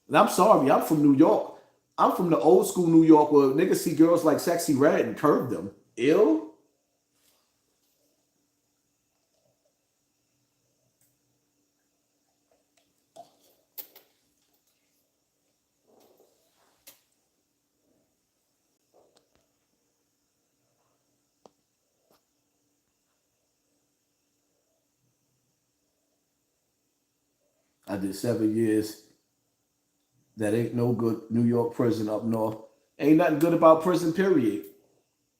And I'm sorry, I'm from New York. I'm from the old school New York where niggas see girls like Sexy Red and curve them. Ill? I did 7 years. That ain't no good. New York prison up north. Ain't nothing good about prison, period.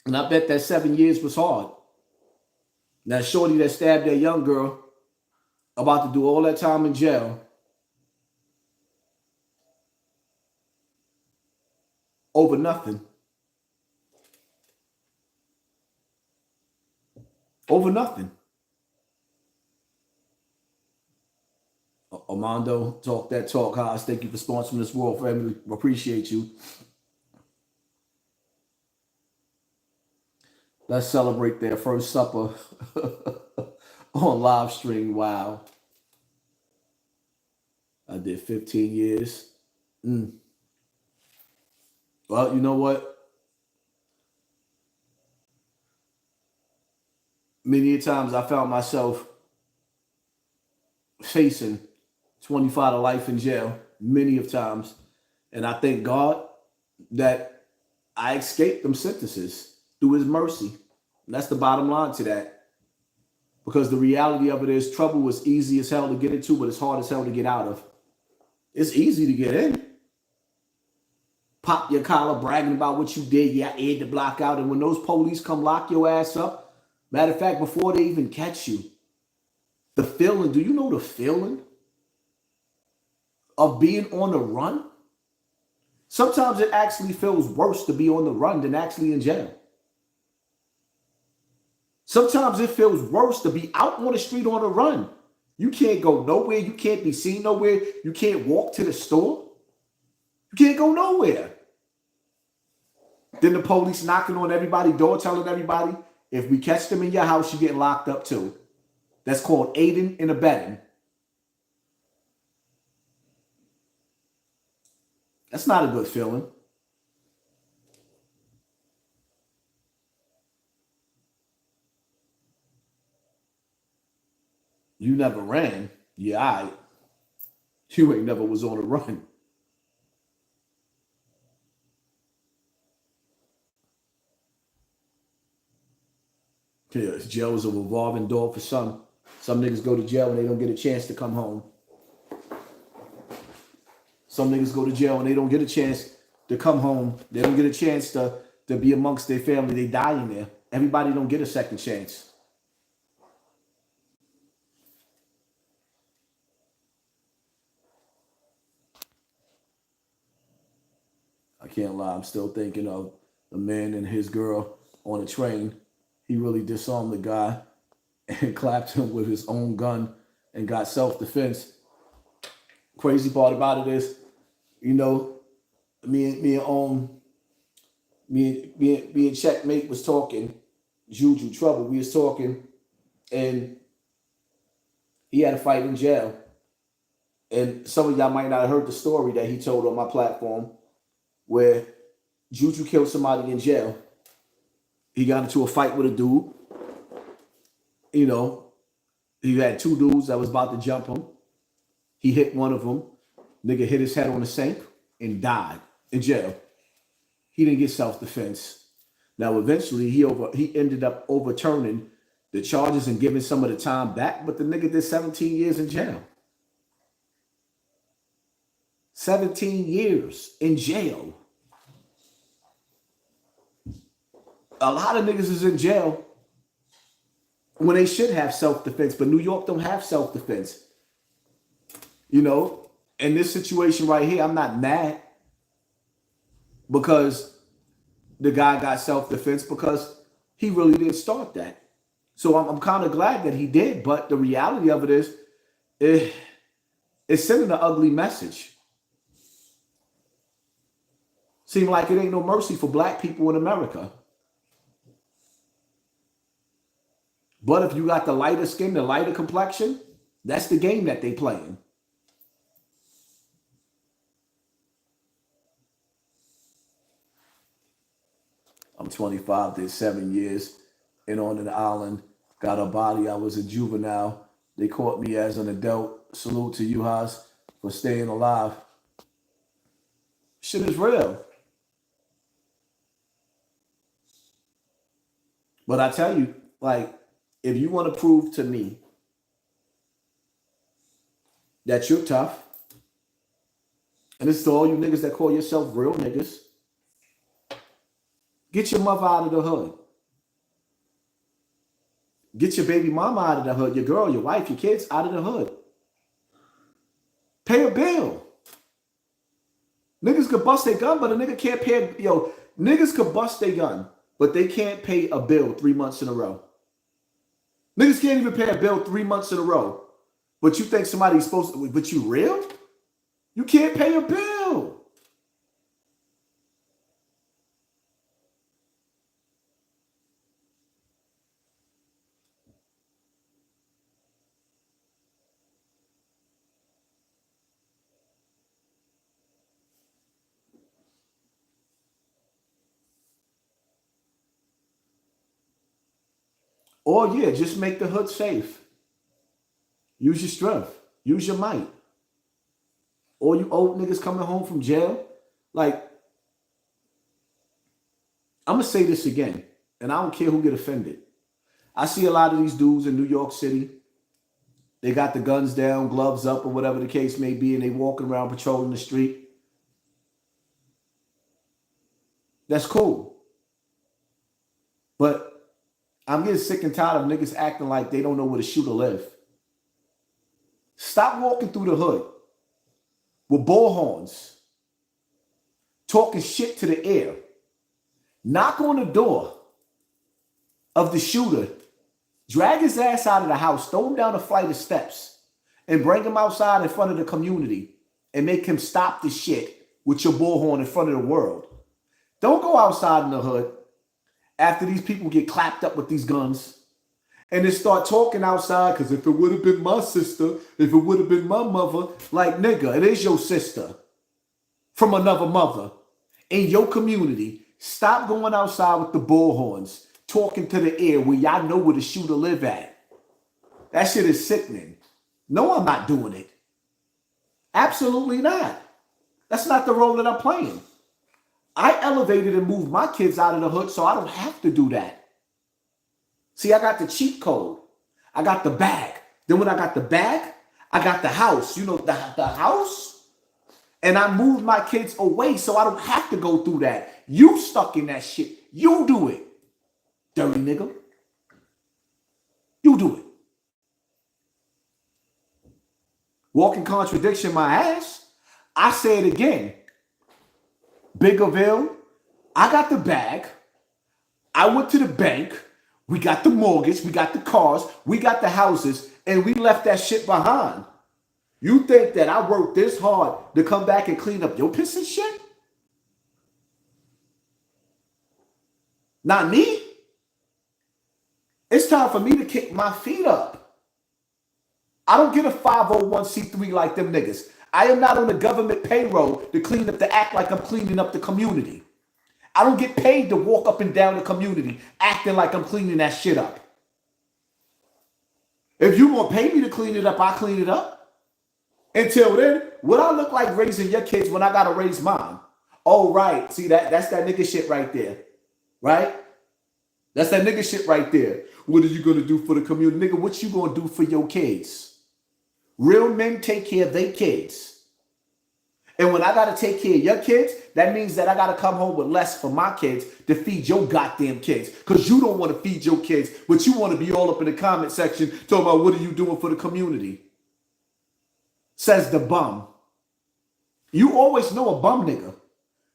And I bet that 7 years was hard. That shorty that stabbed that young girl about to do all that time in jail over nothing. Over nothing. Armando, talk that talk, Haas. Thank you for sponsoring this world family. Appreciate you. Let's celebrate their first supper on live stream. Wow. I did 15 years. Well, you know what? Many times I found myself facing 25 to life in jail many of times. And I thank God that I escaped them sentences through his mercy. And that's the bottom line to that. Because the reality of it is trouble is easy as hell to get into, but it's hard as hell to get out of. It's easy to get in. Pop your collar, bragging about what you did. Yeah, I aired the block out. And when those police come lock your ass up, matter of fact, before they even catch you, the feeling, do you know the feeling of being on the run? Sometimes it actually feels worse to be on the run than actually in jail. Sometimes it feels worse to be out on the street on the run. You can't go nowhere. You can't be seen nowhere. You can't walk to the store. You can't go nowhere. Then the police knocking on everybody's door, telling everybody, if we catch them in your house, you're getting locked up too. That's called aiding and abetting. That's not a good feeling. You never ran. Yeah, you ain't never was on a run. Yeah, jail is a revolving door for some. Some niggas go to jail and they don't get a chance to come home. Some niggas go to jail and they don't get a chance to come home. They don't get a chance to be amongst their family. They die in there. Everybody don't get a second chance. I can't lie. I'm still thinking of a man and his girl on a train. He really disarmed the guy and clapped him with his own gun and got self-defense. Crazy part about it is, you know, me and Checkmate was talking, Juju Trouble, we was talking, and he had a fight in jail. And some of y'all might not have heard the story that he told on my platform where Juju killed somebody in jail. He got into a fight with a dude. You know, he had two dudes that was about to jump him. He hit one of them. Nigga hit his head on the sink and died in jail. He didn't get self-defense. Now, eventually, he ended up overturning the charges and giving some of the time back, but the nigga did 17 years in jail. 17 years in jail. A lot of niggas is in jail when they should have self-defense, but New York don't have self-defense. You know, In this situation right here, I'm not mad because the guy got self-defense because he really didn't start that. So I'm kind of glad that he did. But the reality of it is, it's sending an ugly message. Seem like it ain't no mercy for black people in America. But if you got the lighter skin, the lighter complexion, that's the game that they playing. I'm 25, did 7 years and on an island, got a body. I was a juvenile. They caught me as an adult. Salute to you, Haas, for staying alive. Shit is real. But I tell you, like, if you want to prove to me that you're tough, and it's to all you niggas that call yourself real niggas, get your mother out of the hood. Get your baby mama out of the hood, your girl, your wife, your kids out of the hood. Pay a bill. Niggas could bust their gun, but a nigga can't pay. Niggas could bust their gun, but they can't pay a bill 3 months in a row. Niggas can't even pay a bill 3 months in a row. But you think somebody's supposed to, but you real? You can't pay a bill. Or yeah, just make the hood safe. Use your strength. Use your might. Or you old niggas coming home from jail. Like, I'm going to say this again, and I don't care who get offended. I see a lot of these dudes in New York City. They got the guns down, gloves up, or whatever the case may be, and they walking around patrolling the street. That's cool. But I'm getting sick and tired of niggas acting like they don't know where to shoot or live. Stop walking through the hood with bullhorns, talking shit to the air. Knock on the door of the shooter, drag his ass out of the house, throw him down a flight of steps, and bring him outside in front of the community and make him stop the shit with your bullhorn in front of the world. Don't go outside in the hood after these people get clapped up with these guns and then start talking outside because if it would have been my sister, if it would have been my mother, like, nigga, it is your sister from another mother in your community. Stop going outside with the bullhorns, talking to the air where y'all know where the shooter live at. That shit is sickening. No, I'm not doing it. Absolutely not. That's not the role that I'm playing. I elevated and moved my kids out of the hood so I don't have to do that. See, I got the cheat code. I got the bag. Then when I got the bag, I got the house. You know, the house? And I moved my kids away so I don't have to go through that. You stuck in that shit. You do it, dirty nigga. You do it. Walking contradiction my ass. I say it again. Biggerville, I got the bag. I went to the bank. We got the mortgage. We got the cars. We got the houses. And we left that shit behind. You think that I worked this hard to come back and clean up your piss and shit? Not me. It's time for me to kick my feet up. I don't get a 501c3 like them niggas. I am not on the government payroll to clean up the act like I'm cleaning up the community. I don't get paid to walk up and down the community acting like I'm cleaning that shit up. If you want to pay me to clean it up, I'll clean it up. Until then, what I look like raising your kids when I got to raise mine? Oh, right. See, that's that nigga shit right there. Right? That's that nigga shit right there. What are you going to do for the community? Nigga, what you going to do for your kids? Real men take care of their kids. And when I got to take care of your kids, that means that I got to come home with less for my kids to feed your goddamn kids. Because you don't want to feed your kids, but you want to be all up in the comment section talking about what are you doing for the community. Says the bum. You always know a bum nigga.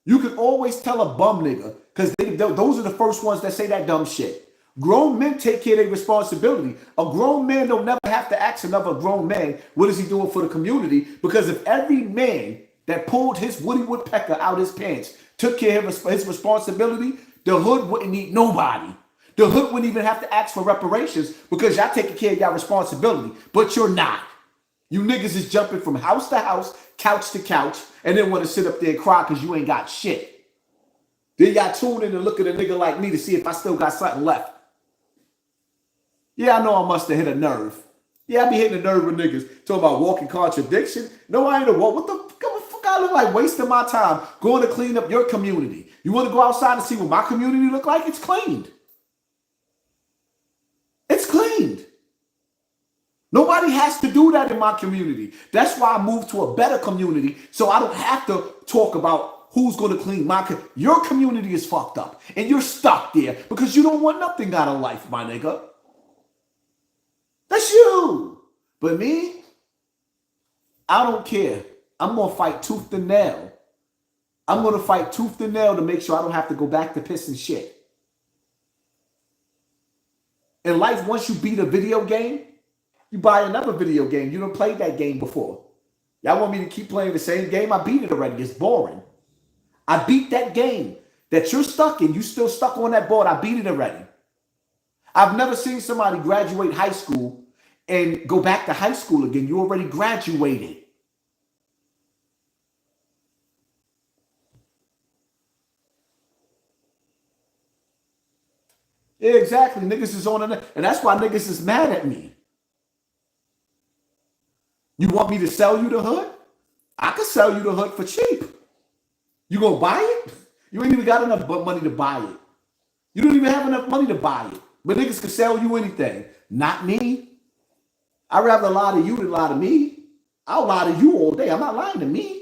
You can always tell a bum nigga because those are the first ones that say that dumb shit. Grown men take care of their responsibility. A grown man don't never have to ask another grown man what is he doing for the community, because if every man that pulled his Woody Woodpecker out his pants took care of his responsibility, the hood wouldn't need nobody. The hood wouldn't even have to ask for reparations because y'all taking care of y'all responsibility, but you're not. You niggas is jumping from house to house, couch to couch, and then want to sit up there and cry because you ain't got shit. Then y'all tune in and look at a nigga like me to see if I still got something left. Yeah, I know I must have hit a nerve. Yeah, I be hitting a nerve with niggas talking about walking contradiction. No, I ain't a walk. What the fuck I look like wasting my time going to clean up your community? You want to go outside and see what my community look like? It's cleaned. It's cleaned. Nobody has to do that in my community. That's why I moved to a better community, so I don't have to talk about who's going to clean my community. Your community is fucked up, and you're stuck there because you don't want nothing out of life, my nigga. That's you. But me, I don't care. I'm going to fight tooth and nail. I'm going to fight tooth and nail to make sure I don't have to go back to piss and shit. In life, once you beat a video game, you buy another video game. You done played that game before. Y'all want me to keep playing the same game? I beat it already. It's boring. I beat that game that you're stuck in. You still stuck on that board. I beat it already. I've never seen somebody graduate high school and go back to high school again. You already graduated. Yeah, exactly. Niggas is on it. And that's why niggas is mad at me. You want me to sell you the hood? I can sell you the hood for cheap. You gonna buy it? You ain't even got enough money to buy it. You don't even have enough money to buy it. But niggas can sell you anything. Not me. I'd rather lie to you than lie to me. I'll lie to you all day. I'm not lying to me.